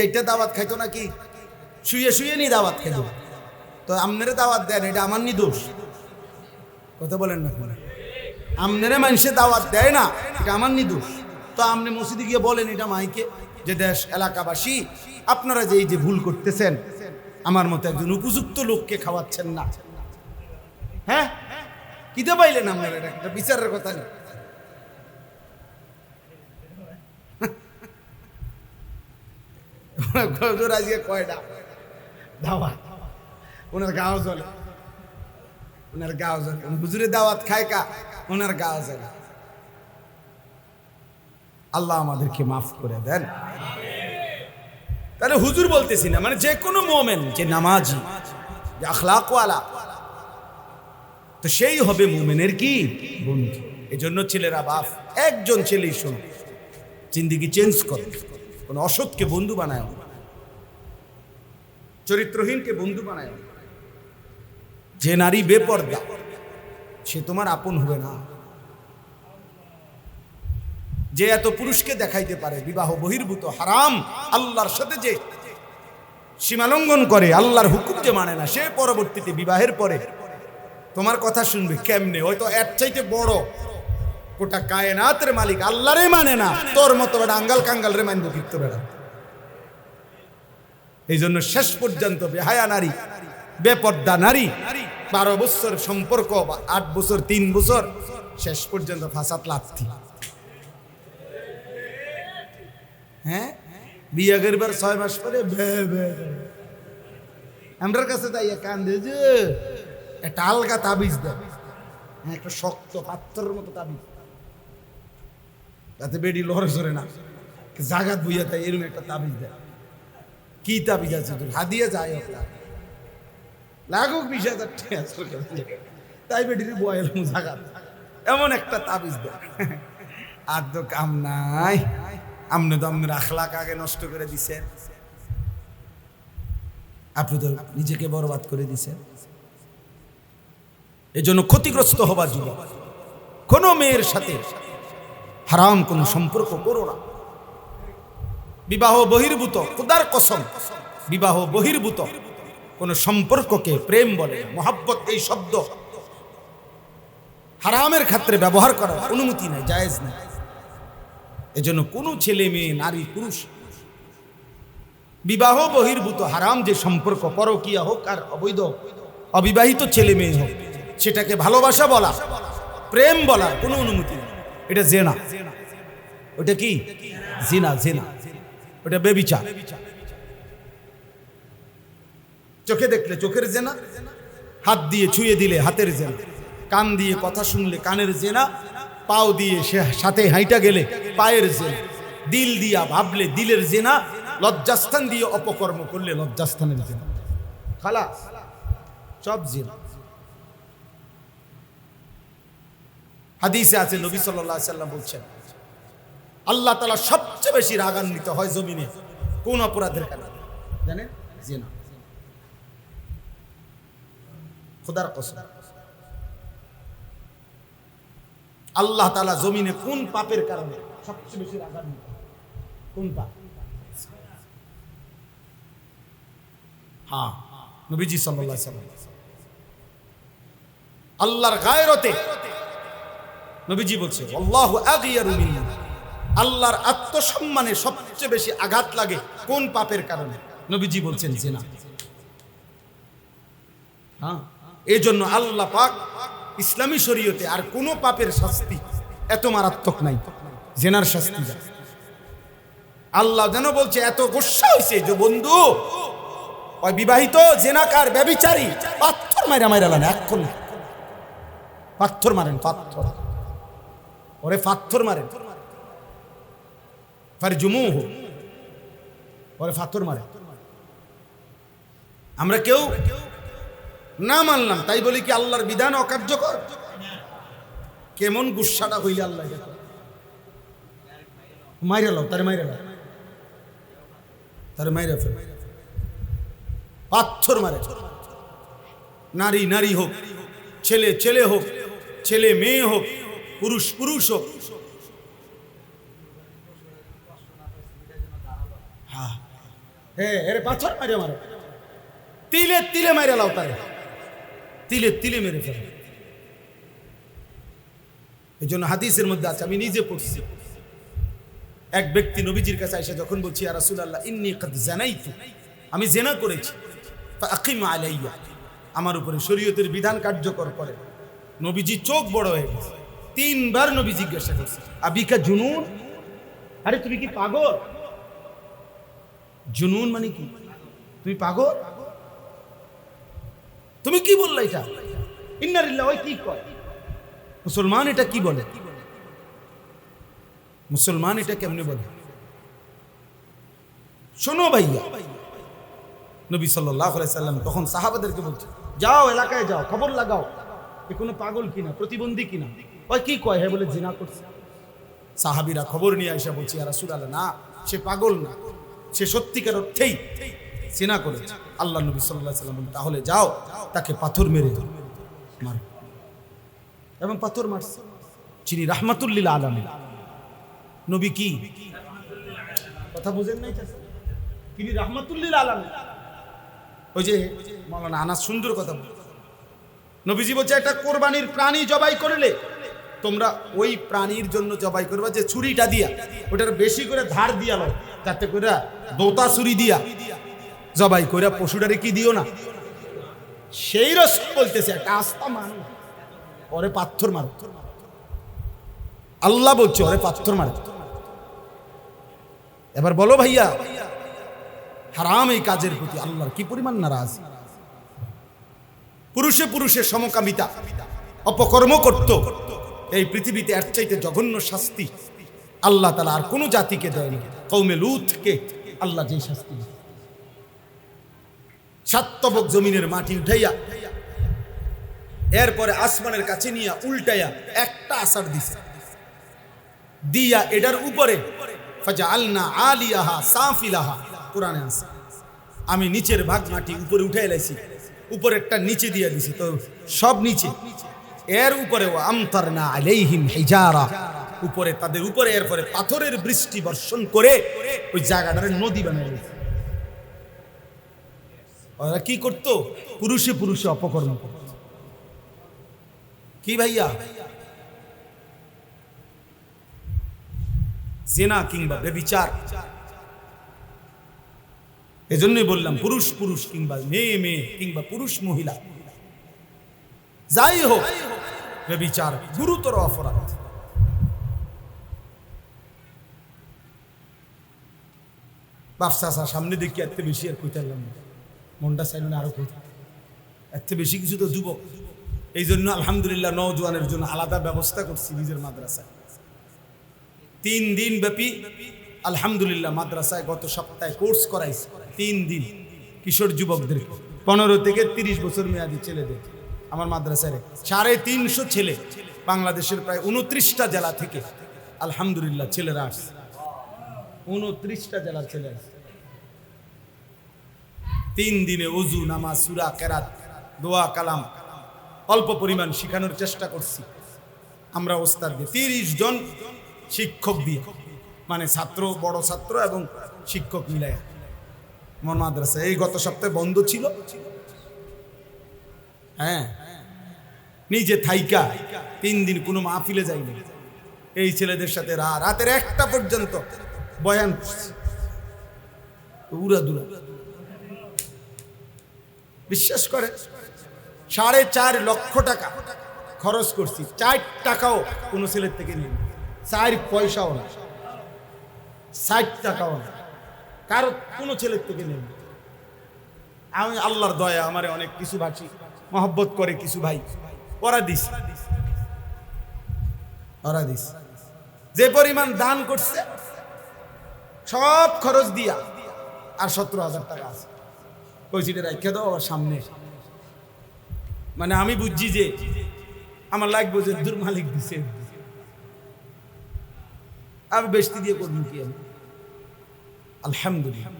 একটা দাওয়াত খাইতো নাকি? শুয়ে শুয়ে নি দাওয়াত খাইতো, তো আমনেরে দাওয়াত দেন, এটা আমার নি দোষ? কথা বলেন না, আমনেরে মানুষে দাওয়াত দেয় না, এটা আমার নি দোষ? তো আপনি মসজিদে গিয়ে বলেন এটা মাইকে, যে দেশ এলাকাবাসী আপনারা যে এই যে ভুল করতেছেন, আমার মতো একজন উপযুক্ত লোককে খাওয়াচ্ছেন না। হ্যাঁ কিতে পাইলেন আপনারা? এটা বিচারের কথা নেই। আজকে কয়টা দাওয়াত ওনার গাঁও চলে, ওনার গাও জ্বলে। হুজুরে দাওয়াত খায় কা, ওনার গাও জ্বলে। আল্লাহ আমাদেরকে মাফ করে দেন। তাহলে হুজুর বলতেছি না, মানে যে কোনো মোমেন যে নামাজি, যে আখলাকওয়ালা, তো সেই হবে মোমেনের কি বন্ধু। এজন্য ছেলেরা বাপ, একজন ছেলেই শোনো, জিন্দেগি চেঞ্জ করো। কোন অসৎকে বন্ধু বানায় না, চরিত্রহীনকে বন্ধু বানায় না। যে নারী বেপর্দা সে তোমার আপন হবে না। যে এত পুরুষকে দেখাইতে পারে, বিবাহ বহির্ভূত হারাম আল্লাহর সাথে যে সীমালঙ্ঘন করে, আল্লাহর হুকুম যে মানে না, সে পরবর্তীতে বিবাহের পরে তোমার কথা শুনবে কেমনে? হয়তো এর চাইতে বড় গোটা কায়নাতের মালিক আল্লাহরে মানে না, তোর মতো বেটা আঙ্গাল কাঙ্গাল রে মানব কীর্ত বেড়া। এই জন্য শেষ পর্যন্ত বেহায়া নারী, বেপর্দা নারী, 12 বছর সম্পর্ক বা 8 বছর 3 বছর, শেষ পর্যন্ত ফাসাদ লাথি। হ্যাঁ, বিয়ে করবার 6 মাস পরে আমরার কাছে তাই কান্দে যে একটা আলগা তাবিজ দেয়, একটা শক্ত পাথরের মতো তাবিজ, যাতে বেডি লড়ে সরে না, জাগাত বুঝা তাই এরকম একটা তাবিজ দেয়। কি তাবিজ আছে তোর? হাদিয়া যায় লাগুক 20,000 টাকা, তাই বেডির বয়েল জাগাত, এমন একটা তাবিজ দেয়। আর তো কাম নাই, আপনি তো আপনার আখলাক আগে নষ্ট করে দিছেন, আপনি তো নিজেকে বরবাদ করে দিছেন। এজন্য ক্ষতিগ্রস্ত হবার জন্য কোনো মেয়ের সাথে হারাম কোনো সম্পর্ক করো না। বিবাহ বহির্ভূত, খোদার কসম, বিবাহ বহির্ভূত কোন সম্পর্ককে প্রেম বলে, মোহাব্বত এই শব্দ হারামের ক্ষেত্রে ব্যবহার করার অনুমতি নেই, জায়েজ নেই। এজন্য কোনো ছেলে মেয়ে, নারী পুরুষ বিবাহ বহির্ভূত হারাম যে সম্পর্ক, পরকীয়া হোক আর অবৈধ অবিবাহিত ছেলে মেয়ে হোক, সেটাকে ভালোবাসা বলা, প্রেম বলার কোনো অনুমতি নেই। এটা জেনা। ওটা কি? জিনা। জেনা ওটা বেবিচার। চোখে দেখলে চোখের জেনা, হাত দিয়ে ছুঁয়ে দিলে হাতের জেনা, কান দিয়ে কথা শুনলে কানের জেনা, পাও দিয়ে সে সাথে হাইটা গেলে পায়ের জেনা, দিল দিয়া ভাবলে দিলের জেনা, লজ্জাস্থান দিয়ে অপকর্ম করলে লজ্জাস্থানের জেনা। খালাস, সব জেনা। হাদিসে আছে, নবী সাল্লাল্লাহু আলাইহি সাল্লাম বলছেন, আল্লাহ তাআলা সবচেয়ে বেশি রাগান্বিত হয় জমিনে কোন অপরাধের কারণে জানেন? জিনা। খোদার কসম, আল্লাহ তাআলা জমিনে কোন পাপের কারণে সবচেয়ে বেশি রাগান্বিত? কোন পাপ? হ্যাঁ, নবীজি সাল্লাল্লাহু আলাইহি সাল্লাম আল্লাহর গায়রতে নবীজি বলছে, আল্লাহু আগিয়ারু মিন্না, আল্লাহর আত্মসম্মানে সবচেয়ে বেশি আঘাত লাগে কোন পাপের কারণে? নবীজি বলছেন জিনা। হ্যাঁ, এই জন্য আল্লাহ পাক ইসলামী শরীয়তে আর কোন পাপের শাস্তি এত মারাত্মক নাই, জেনার শাস্তি। আল্লাহ যেন বলছে, এত গোসা হয়েছে যে বন্ধু ওই বিবাহিত জেনাকার ব্যভিচারী পাথর মাইরা মাইরা লান, এখন পাথর মারেন, পাথর ওরে পাথর মারেন, ফারজুমুহু ওরে পাথর মারে। আমরা কেউ না মানলাম তাই বলি কি আল্লাহর বিধান অকার্যকর? কেমন গুসাটা হইলে আল্লাহ মাইরা লাও, তারে মাইরা লাও, তারে মাইরা ফেল, পাথর মারে। নারী নারী হোক, ছেলে ছেলে হোক, ছেলে মেয়ে হোক, পুরুষ পুরুষ হোক, হ্যাঁ এর পাথর মারে মারো, তিলে তিলে মাইরা লাও, তারে তিলে তিলে মেরে ফেলে। এই জন্য হাদিসের মধ্যে আছে, আমি নিজে পড়ছি, এক ব্যক্তি নবীজির কাছে এসে যখন বলছি, ইয়া রাসূলুল্লাহ ইন্নী কাদ জানাইতু, আমি জেনা করেছি, ফাআকিম আলাইয়া, আমার উপরে শরীয়তের বিধান কার্যকর করে। নবীজি চোখ বড় হয়ে গেছে, 3 বার নবী জিজ্ঞাসা করছে, আবিকা জুনুন, আরে তুমি কি পাগল? জুনুন মানে কি? তুমি পাগল? তুমি কি বললা এটা? ইন্নালিল্লাহ ওই কি কয়? মুসলমান এটা কি বলে? মুসলমান এটা কেমনে বলে? শোনো ভাইয়া, নবী সাল্লাল্লাহু আলাইহি সাল্লাম তখন সাহাবাদেরকে বলছে, যাও এলাকায় যাও, খবর লাগাও এ কোনো পাগল কিনা, প্রতিবন্ধী কিনা। ওই কি কয়? হ্যাঁ বলে জিনা করছে। সাহাবীরা খবর নিয়ে এসে বলছে, ইয়া রাসূলুল্লাহ, না সে পাগল না, সে সত্যিকার অর্থেই জিনা করেছে। আল্লাহ নবী সাল্লাল্লাহু আলাইহি সাল্লাম বলেন, তাহলে যাও তাকে পাথর মেরে মারো। এবং পাথর মারছে। যিনি রাহমাতুল লিল আলামিন, নবী কি কথা বুঝেন নাই? তিনি রাহমাতুল লিল আলামিন। ওই যে মাওলানা আনাস সুন্দর কথা বলে, নবীজি বলছে একটা কোরবানির প্রাণী জবাই করলে তোমরা ওই প্রাণীর জন্য জবাই করবা যে ছুরিটা দিয়া, ওটার বেশি করে ধার দিয়া লো, যাতে করে দোতা ছুরি দিয়া জবাই করে পশুটারে কি দিও না। সেই রাসূল বলতেছে একটা আস্তা মানুষ ওরে পাথর মারো। আল্লাহ বলছে ওরে পাথর মারো। এবার বলো ভাইয়া, হারাম এই কাজের প্রতি আল্লাহর কি পরিমাণ নারাজ। পুরুষে পুরুষে সমকামিতা অপকর্ম করত, এই পৃথিবীতে এর চাইতে জঘন্য শাস্তি আল্লাহ তাআলা আর কোন জাতিকে দেয়নি। কওমে লূতকে আল্লাহ যে শাস্তি দিয়েছে, সাতবক জমিনের মাটি উঠাইয়া এরপরে আসমানের কাছে নিয়ে উল্টাইয়া একটা আসার দিছে, দিয়া এটার উপরে ফাজআলনা আলিয়াহা সাফিলাহা, কোরআনে আছে আমি নিচের ভাগ মাটি উপরে উঠাই লাইছি, উপরেরটা নিচে দিয়ে দিছি, তো সব নিচে। এর উপরে ও আমতারনা আলাইহিম হিজারা, উপরে তাদের উপরে এরপরে পাথরের বৃষ্টি বর্ষণ করে ওই জায়গাটারে নদী বানাই দিয়েছে। ওরা কি করতো? পুরুষে পুরুষে অপকর্ম করত। কি ভাইয়া? জিনা কিংবা ব্যভিচার। এজন্যই বললাম পুরুষ পুরুষ কিংবা মেয়ে মেয়ে কিংবা পুরুষ মহিলা যাই হোক, ব্যভিচার গুরুতর অপরাধ। ব্যবসা সামনে দেখি এত বেশি আর কইতাম মনটা চাইল না আরো কোথায়, এত বেশি কিছু তো যুবক। এই জন্য আলহামদুলিল্লাহ নওজোয়ানের জন্য আলাদা ব্যবস্থা করছি নিজের মাদ্রাসায়। 3 দিন ব্যাপী আলহামদুলিল্লাহ মাদ্রাসায় গত সপ্তাহে কোর্স করাইছি। 3 দিন কিশোর যুবকদের 15 থেকে 30 বছর মেয়াদী ছেলেদের আমার মাদ্রাসায় 350 ছেলে, বাংলাদেশের প্রায় 29টা জেলা থেকে আলহামদুলিল্লাহ ছেলেরা আসছে। 29টা জেলার ছেলে আসছে। 3 দিনে ওযু, নামাজ, সূরা, কেরাত, দোয়া, কালাম অল্প পরিমাণ শেখানোর চেষ্টা করছি আমরা ওস্তাদ দিয়ে। 30 জন শিক্ষক দিয়ে, মানে ছাত্র, বড় ছাত্র এবং শিক্ষক মিলাইয়া আমার মাদ্রাসা। এই গত সপ্তাহে বন্ধ ছিল, হ্যাঁ নিজে থাইকা 3 দিন কোনো মাহফিলে যাইনি। এই ছেলেদের সাথে রাতের 1টা পর্যন্ত বয়ান উড়াদুরা। বিশ্বাস করে 4.5 লক্ষ টাকা খরচ করছি, 4 টাকাও কোনো ছেলের থেকে নেই, 4 পয়সাও না, 60 টাকাও না, কারো কোনো ছেলের থেকে নেই। আমি আল্লাহর দয়া আমারে অনেক কিছু ভাষী মহব্বত করে কিছু ভাই, ওরা দিস যে পরিমাণ দান করছে সব খরচ দিয়া আর 17,000 টাকা আছে। কইছিটা রাখা দাও আবার সামনে। মানে আমি বুঝছি যে আমার লাগবে যে দূর মালিক দিছে, আমি বেশি দিয়ে করবো কি আমি। আলহামদুলিল্লাহ।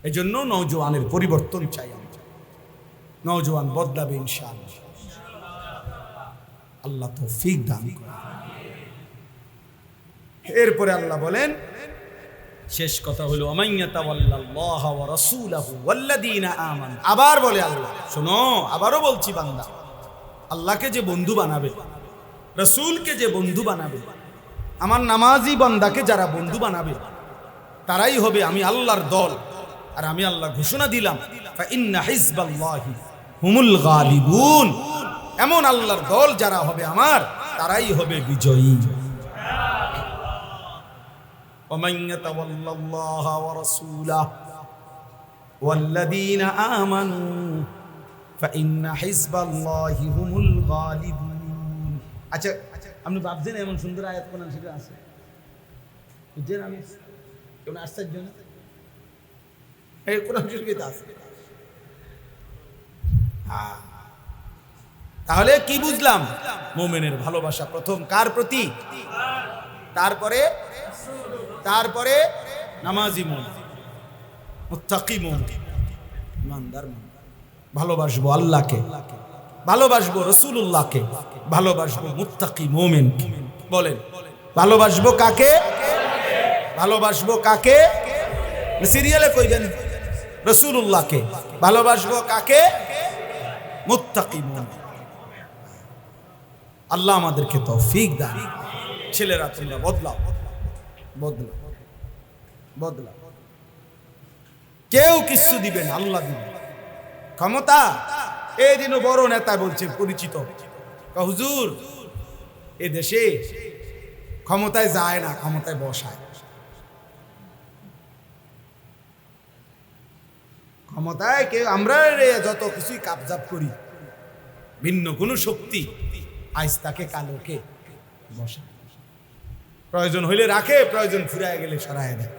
এই জন্য নওজোয়ানের পরিবর্তন চাই আমি। নওজোয়ান বদলাবে ইনশাআল্লাহ। আল্লাহ তৌফিক দান করেন। এরপরে আল্লাহ বলেন, শেষ কথা হলো আমাইয়াতাওয়াল্লাল্লাহ ওয়া রাসূলাহু ওয়াল্লাযীনা আমানু। আবার বলে আল্লাহ, শোনো আবারও বলছি, বান্দা আল্লাহকে যে বন্ধু বানাবে, রাসূলকে যে বন্ধু বানাবে, আমার নামাজি বান্দাকে যারা বন্ধু বানাবে, তারাই হবে আমি আল্লাহর দল। আর আমি আল্লাহ ঘোষণা দিলাম, ফা ইন্না হিজবাল্লাহি হুমুল গালিবুন। এমন আল্লাহর দল যারা হবে আমার, তারাই হবে বিজয়ী। ومن يتولى الله ورسوله والذين آمنوا ফাইন্না হিজবাল্লাহি হুমুল গালিবুন। আচ্ছা, আপনি ভাবছেন এমন সুন্দর আয়াত কোরআন শরীফে আছে? বুঝছেন? আমি কোন আশ্চর্য না, এই কোরআন শরীফে আছে। তাহলে কি বুঝলাম? মুমিনের ভালোবাসা প্রথম কার প্রতি? তারপরে নামাজি মুমিন, মুত্তাকি মুমিন, ইমানদার মুমিন। ভালোবাসবো আল্লাহকে, ভালোবাসবো রাসূলুল্লাহকে, ভালোবাসবো মুত্তাকি মুমিনকে। বলেন ভালোবাসবো কাকে? ভালোবাসবো কাকে? সিরিয়ালে কইবেন রাসূলুল্লাহকে। ভালোবাসবো কাকে? মুত্তাকি মুমিন। আল্লাহ আমাদেরকে তৌফিক দান। ছেলেরা তোমরা বদলাও, বদলাও, বদলাও। কেউ কিছু দিবেন, আল্লাহ দিবেন ক্ষমতা। এই দিনও বড় নেতা বলছে পরিচিত, হুজুর এ দেশে ক্ষমতায় যায় না, ক্ষমতায় বসায়। ক্ষমতায় কেউ, আমরা যত কিছুই কাবজাব করি, ভিন্ন কোনো শক্তি আজ তাকে কালোকে বসায়। প্রয়োজন হইলে রাখে, প্রয়োজন ফুরায় গেলে সরায় দেয়।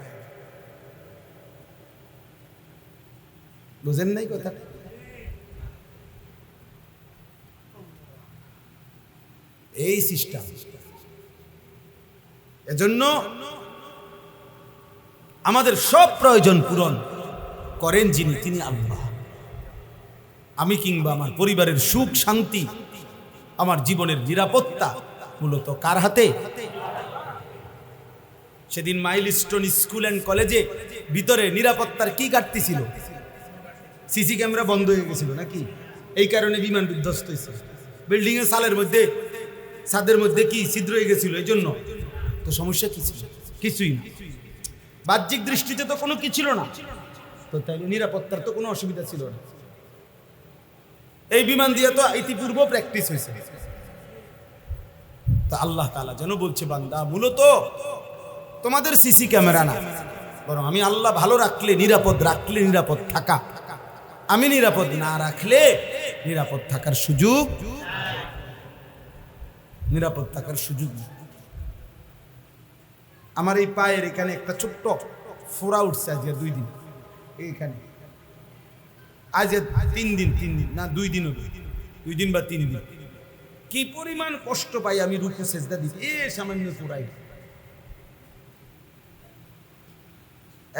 বুঝেন নাই কথা? এই সিস্টেম। এজন্য আমাদের সব প্রয়োজন পূরণ করেন যিনি, তিনি আল্লাহ। আমি কিংবা আমার পরিবারের সুখ শান্তি, আমার জীবনের নিরাপত্তা মূলত কার হাতে? সেদিন মাইলস্টোন স্কুল অ্যান্ড কলেজে ভিতরে নিরাপত্তার কি ঘাটতি ছিল? সিসি ক্যামেরা বন্ধ হয়ে গেছিল নাকি? এই কারণে বিমান বিধ্বস্ত হয়েছে। বিল্ডিং এর সালের মধ্যে, ছাদের মধ্যে কি ছিদ্র হয়ে গেছিল, এই জন্য তো সমস্যা কি ছিল? কিছুই না। বাহ্যিক দৃষ্টিতে তো কোনো কি ছিল না, তো তাইলে নিরাপত্তার তো কোনো অসুবিধা ছিল না। এই বিমান দিয়ে তো ইতিপূর্ব প্র্যাকটিস হয়েছে। তা আল্লাহ তাআলা যেন বলছে, বান্দা মূলত তোমাদের সিসি ক্যামেরা না, বরং আমি আল্লাহ ভালো রাখলে, নিরাপদ রাখলে নিরাপদ থাকা, আমি নিরাপদ না রাখলে নিরাপদ থাকার সুযোগ, নিরাপদ থাকার সুযোগ। আমার এই পায়ের এখানে একটা ছোট্ট ফোড়া উঠছে আজকে 2 দিন, এইখানে আজ 3 দিন না 2 দিন, 2 দিন বা 3 দিন। কি পরিমাণ কষ্ট পাই আমি রুকু সেজদা দিতে, সামান্য ফোড়াই।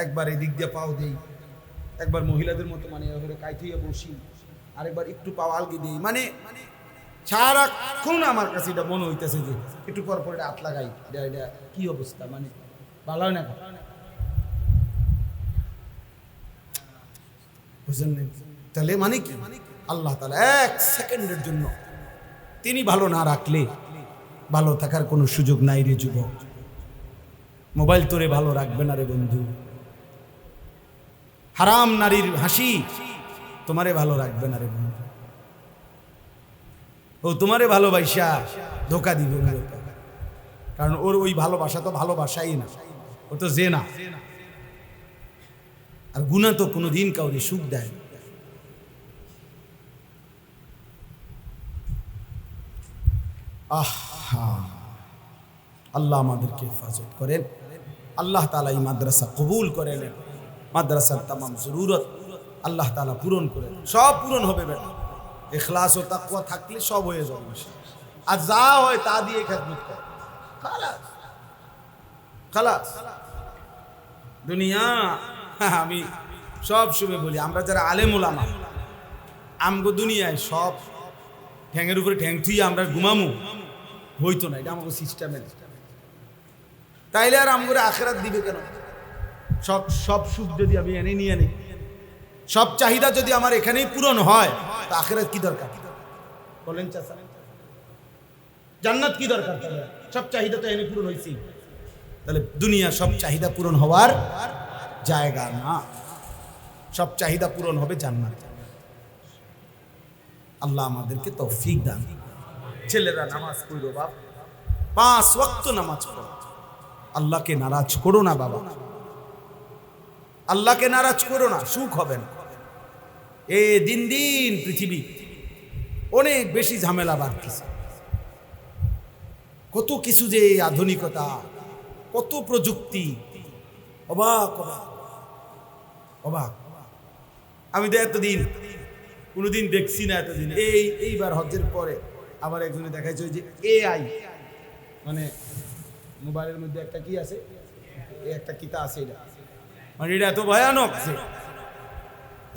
একবার এদিক দিয়ে পাও দেই, একবার মহিলাদের মতো মানে কাইথিয়া বসি, আরেকবার একটু পাও আলগি দিই। মানে সারাক্ষণ আমার কাছে এটা মনে হইতেছে যে একটু পর পর হাত লাগাই, এটা কি অবস্থা, মানে ভালো হয় না। বুঝলেন? তাহলে মানে কি? আল্লাহ তাআলা 1 সেকেন্ডের জন্য তিনি ভালো না রাখলে ভালো থাকার কোনো সুযোগ নাই রে যুবক। মোবাইল তোরে ভালো রাখবে না রে বন্ধু। হারাম নারীর হাসি তোমারে ভালো রাখবে না রে বন্ধু। ও তোমারে ভালোবাসা ধোকা দিবে, কারণ ওর ওই ভালোবাসা তো ভালোবাসাই না, ও তো জেনা। আর গুনাহ তো কোনোদিন কাউরে সুখ দেয় না। আল্লাহ আমাদেরকে হেফাজত করেন। আল্লাহ তাআলা এই মাদ্রাসা কবুল করে নেন। মাদ্রাসার তামাম জরুরত আল্লাহ তাআলা পূরণ করে, সব পূরণ হবে বেটা। ইখলাস ও তাকওয়া থাকলে সব হয়ে যাবে। আর যা হয় তা দিয়ে খেদমত কর, খালাস খালাস। দুনিয়া আমি সব সময় বলি, আমরা যারা আলেম ওলামা, আমগো দুনিয়ায় সব ঠ্যাঙের উপরে ঠ্যাং থুইয়ে আমরা ঘুমামু হইতো না, এটা আমাকে সিস্টেমের। তাইলে আর আমগো আখিরাত দিবে কেন? সব সুখ যদি আমি এনে নিয়ে নিই, সব চাহিদা যদি আমার এখানেই পূরণ হয়, তা আখিরাত কি দরকার? বলেন চাচা, জান্নাত কি দরকার? তাহলে সব চাহিদা তো এনে পূরণ হয়েছি। তাহলে দুনিয়া সব চাহিদা পূরণ হওয়ার জায়গা না, সব চাহিদা পূরণ হবে জান্নাত। আল্লাহ আমাদেরকে তৌফিক দান। ছেলেরা নামাজ পড়ো বাপ, 5 ওয়াক্ত নামাজ পড়ো। আল্লাহকে নারাজ করো না বাবা, আল্লাহকে নারাজ করো না, সুখ হবে না। দিন দিন পৃথিবী অনেক বেশি ঝামেলা বাড়তেছে। কত কিছু যে আধুনিকতা, কত প্রযুক্তি, অবাক অবাক অবাক। আমি তো এতদিন কোনোদিন দেখছি না, এতদিন এইবার হজ্জের পরে আবার একজনে দেখাইছে ওই যে AI, মানে মোবাইলের মধ্যে একটা কি আছে, একটা কিতা আছে, এটা মানে এটা এত ভয়ানক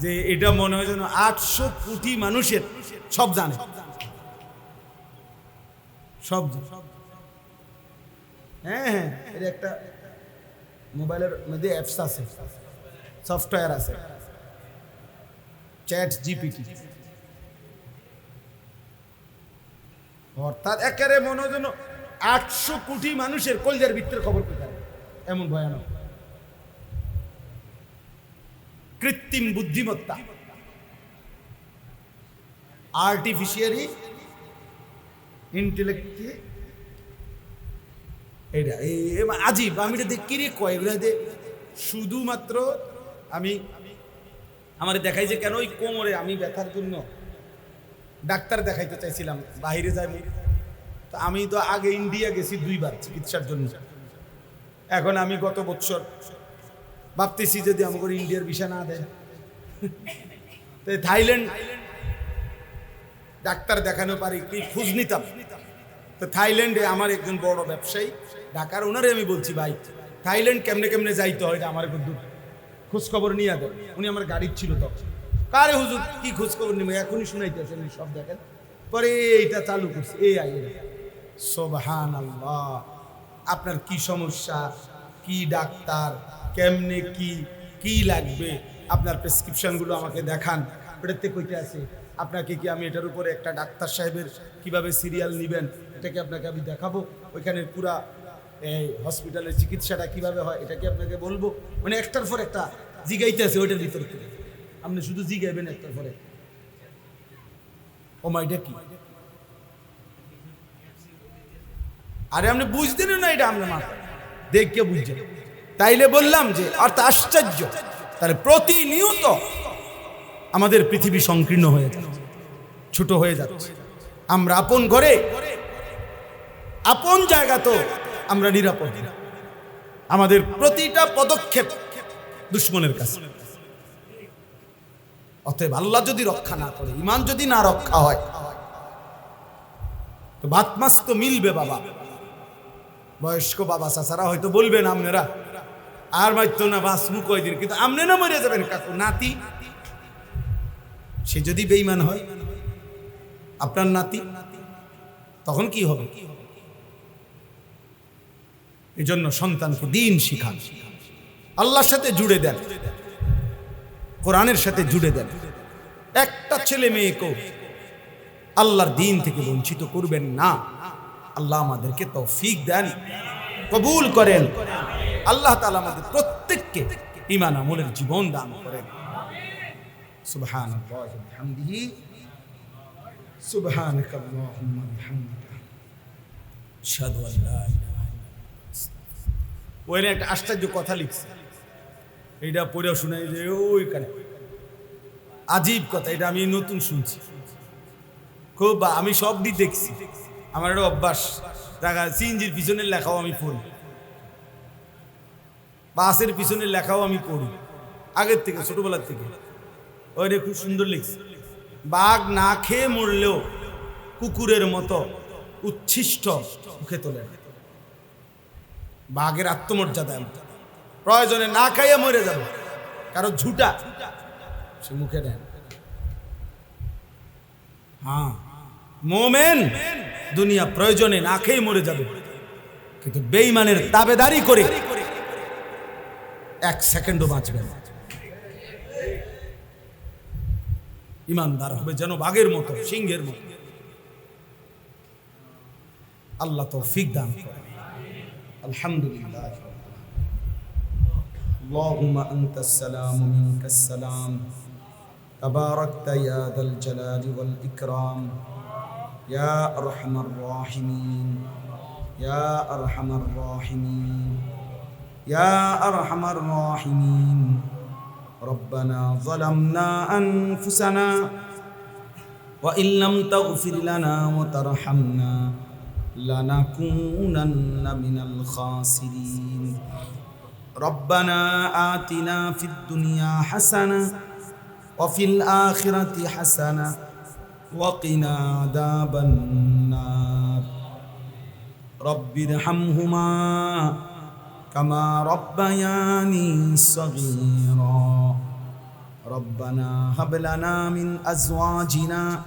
যে এটা মনে হয় যেন 800 কোটি মানুষের সব জানে, সব। হ্যাঁ, এটা একটা মোবাইলের মধ্যে অ্যাপস আছে, সফটওয়্যার আছে, ChatGPT। অর্থাৎ একেবারে মনে হয় যেন 800 কোটি মানুষের কলজার ভিতরের খবর পেতে, এমন ভয়ানক। কৃত্রিম বুদ্ধিমত্তা, আর্টিফিশিয়ালি ইন্টেলেক্ট, এটা আজীব। আমি এটা দেখি রে কয় এগুলা যে শুধুমাত্র আমি আমার দেখাই যে কেন ওই কোমরে আমি ব্যথার জন্য ডাক্তার দেখাইতে চাইছিলাম, বাইরে যাই। তো আমি তো আগে ইন্ডিয়া গেছি 2 বার চিকিৎসার জন্য। এখন আমি গত বছর ভাবতেছি যদি আমাকে ইন্ডিয়ার ভিসা না দেয়, তো থাইল্যান্ড ডাক্তার দেখানো পারি কি খোঁজ নিতাম। তো থাইল্যান্ডে আমার একজন বড় ব্যবসায়ী ঢাকার, ওনারে আমি বলছি ভাই থাইল্যান্ড কেমনে কেমনে যাইতে হয় এটা আমার খোঁজ খবর নিয়ে দেন। উনি আমার গাড়ি ছিল তখন, কারে হুজুর কি খোঁজ খবর নিবে, এখনই শুনাইতেছেন সব দেখেন। পরে এইটা চালু করছে AI। সুবহানাল্লাহ। আপনার কি সমস্যা, কি ডাক্তার, কেমনে কি লাগবে, আপনার প্রেসক্রিপশনগুলো আমাকে দেখান, এটাতে কইতে আছে। আপনাকে কি আমি এটার উপরে একটা ডাক্তার সাহেবের কিভাবে সিরিয়াল নেবেন এটাকে আপনাকে আমি দেখাবো, ওইখানের পুরা এই হসপিটালের চিকিৎসাটা কিভাবে হয় এটাকে আপনাকে বলবো। মানে একটার পর একটা জিগাইতে আছে ওইটার ভিতর থেকে। আপনি শুধু জিগাইবেন একটার পরে, ও মাইটা কি, আরে আপনি বুঝতেন না এটা আমরা মাথায় দেখে বুঝছেন। তাইলে বললাম যে অর্থ আশ্চর্য। তাহলে প্রতিনিয়ত আমাদের পৃথিবী সংকীর্ণ হয়ে যাচ্ছে, ছোট হয়ে যাচ্ছে। আমরা আপন ঘরে আপন জায়গা তো আমরা নিরাপদ, আমাদের প্রতিটা পদক্ষেপ দুশ্মনের কাছে। অতএব আল্লাহ যদি রক্ষা না করে, ঈমান যদি না রক্ষা হয়, তো ভাত মাছ তো মিলবে বাবা। বয়স্ক বাবা চাচারা হয়তো বলবেন আপনারা আর মাইতো না বাঁচমু কয়দিন, কিন্তু আপনি না মরে যাবেন কাকু নাতি। সে যদি বেঈমান হয় আপনার নাতি, তখন কি হবে? এই জন্য সন্তানকে দিন শিখান, আল্লাহর সাথে জুড়ে দেন, কোরআনের সাথে জুড়ে দেন। একটা ছেলে মেয়েকেও আল্লাহর দিন থেকে বঞ্চিত করবেন না। আল্লাহ আমাদেরকে তৌফিক দেন, কবুল করেন। আল্লাহ তাআলা আমাদের প্রত্যেককে ঈমান আমলের জীবন দান করেন। সুবহানাল্লাহি ওয়া বিহামদিহি, সুবহানাকাল্লাহুম্মা বিহামদিকা, আশহাদু আল লা ইলাহা ইল্লা আনতা। ওইখানে একটা আশ্চর্য কথা লিখছে, এইটা পড়ে শুনাই যে ওইখানে আজীব কথা। এটা আমি নতুন শুনছি খুব, আমি সব দিক দেখছি। আমার একটা অভ্যাস, দেখা সিএনজির পিছনের লেখাও আমি পড়ি, বাসের পিছনের লেখাও আমি পড়ি আগের থেকে, ছোটবেলার থেকে। ওইটা খুব সুন্দর লিখছে, বাঘ না খেয়ে মরলেও কুকুরের মতো উচ্ছিষ্ট মুখে তোলে না। বাঘের আত্মমর্যাদা, প্রয়োজনে না খাইয়ে মরে যাবে, কারো ঝুটা সে মুখে দেন। হ্যাঁ, মোমেন দুনিয়া প্রয়োজনে না খেয়ে মরে যাবে, কিন্তু বেঈমানের তাবেদারি করে 1 সেকেন্ডও বাঁচবে না। ইমানদার হবে যেন বাঘের মতো, সিংহের মতো। আল্লাহ তৌফিক দান করেন। আলহামদুলিল্লাহ। اللهم أنت السلام منك السلام تباركت يا ذا الجلال والإكرام يا أرحم الراحمين يا أرحم الراحمين يا أرحم الراحمين ربنا ظلمنا أنفسنا وإن لم تغفر لنا وترحمنا لنكونن من الخاسرين ربنا آتنا في الدنيا حسنة وفي الآخرة حسنة وقنا عذاب النار رب ارحمهما كما ربياني صغيرا ربنا هب لنا من أزواجنا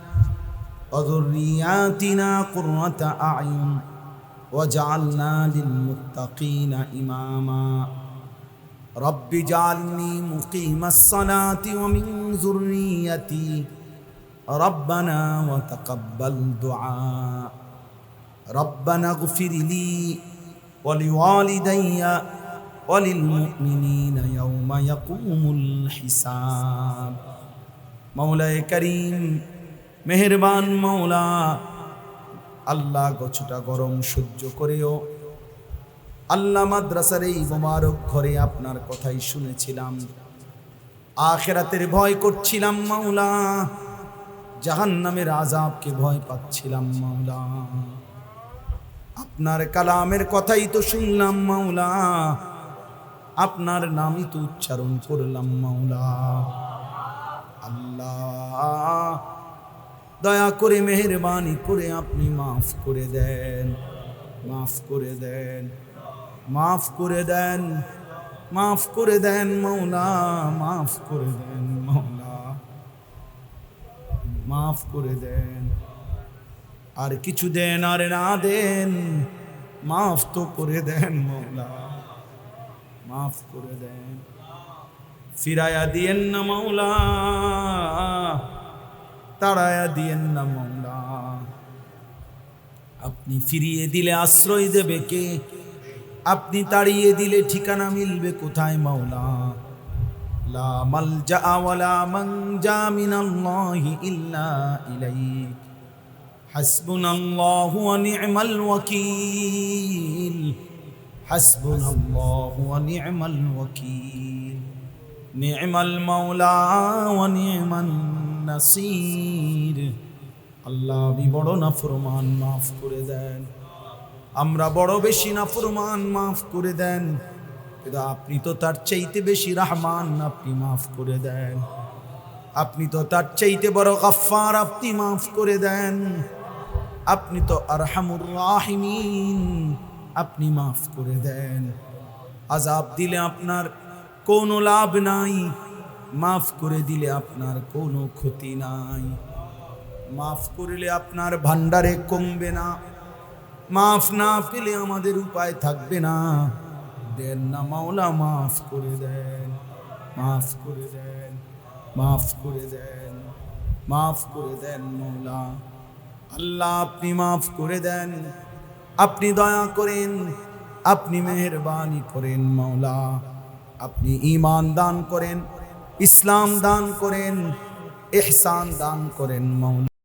وذرياتنا قرة أعين واجعلنا للمتقين إماما رب اجعلني مقيم الصلاة ومن ذريتي ربنا وتقبل دعاء ربنا اغفر لي ولوالدي وللمؤمنين يوم يقوم الحساب مولاي كريم মেহেরবান মাওলা আল্লাহ গছটা গরম সহ্য করেও আল্লাহ মাদ্রাসার এই মোবারক ঘরে আপনার কথাই শুনেছিলাম আখিরাতের ভয় করছিলাম মাওলা জাহান্নামের আযাবকে ভয় পাচ্ছিলাম মাওলা আপনার কালামের কথাই তো শুনলাম মাওলা আপনার নামই তো উচ্চারণ করলাম মাওলা আল্লাহ দয়া করে মেহেরবানি করে আপনি মাফ করে দেন মাফ করে দেন মাফ করে দেন মাফ করে দেন মাওলা মাফ করে দেন মাওলা মাফ করে দেন আর কিছু দেন আর না দেন মাফ তো করে দেন মাওলা মাফ করে দেন ফিরায়া দিয়েন না মাওলা তাড়ায়া দিয়েন না মাওলা আপনি ফিরিয়ে দিলে আশ্রয় দেবে কে আপনি তাড়িয়ে দিলে ঠিকানা মিলবে কোথায় মাওলা লা মালজা ওয়ালা মানজা মিনাল্লাহি ইল্লা ইলাইক হাসবুনাল্লাহু ওয়া নি'মাল ওয়াকিল হাসবুনাল্লাহু ওয়া নি'মাল ওয়াকিল নি'মাল মাওলা ওয়া নি'মান নাসির আল্লাহ আমি বড় নাফরমান মাফ করে দেন আমরা বড় বেশি নাফরমান মাফ করে দেন কিন্তু আপনি তো তার চাইতে বেশি রহমান আপনি মাফ করে দেন আপনি তো তার চাইতে বড় গফফার আপনি মাফ করে দেন আপনি তো আরহামুর রাহিমিন আপনি মাফ করে দেন আযাব দিলে আপনার কোনো লাভ নাই মাফ করে দিলে আপনার কোনো ক্ষতি নাই মাফ করলে আপনার ভান্ডারে কমবে না মাফ না পেলে আমাদের উপায় থাকবে না দেন না মাওলা মাফ করে দেন মাফ করে দেন মাফ করে দেন মাফ করে দেন মাওলা আল্লাহ আপনি মাফ করে দেন আপনি দয়া করেন আপনি মেহেরবানি করেন মাওলা আপনি ঈমান দান করেন ইসলাম দান করেন ইহসান দান করেন মাওলা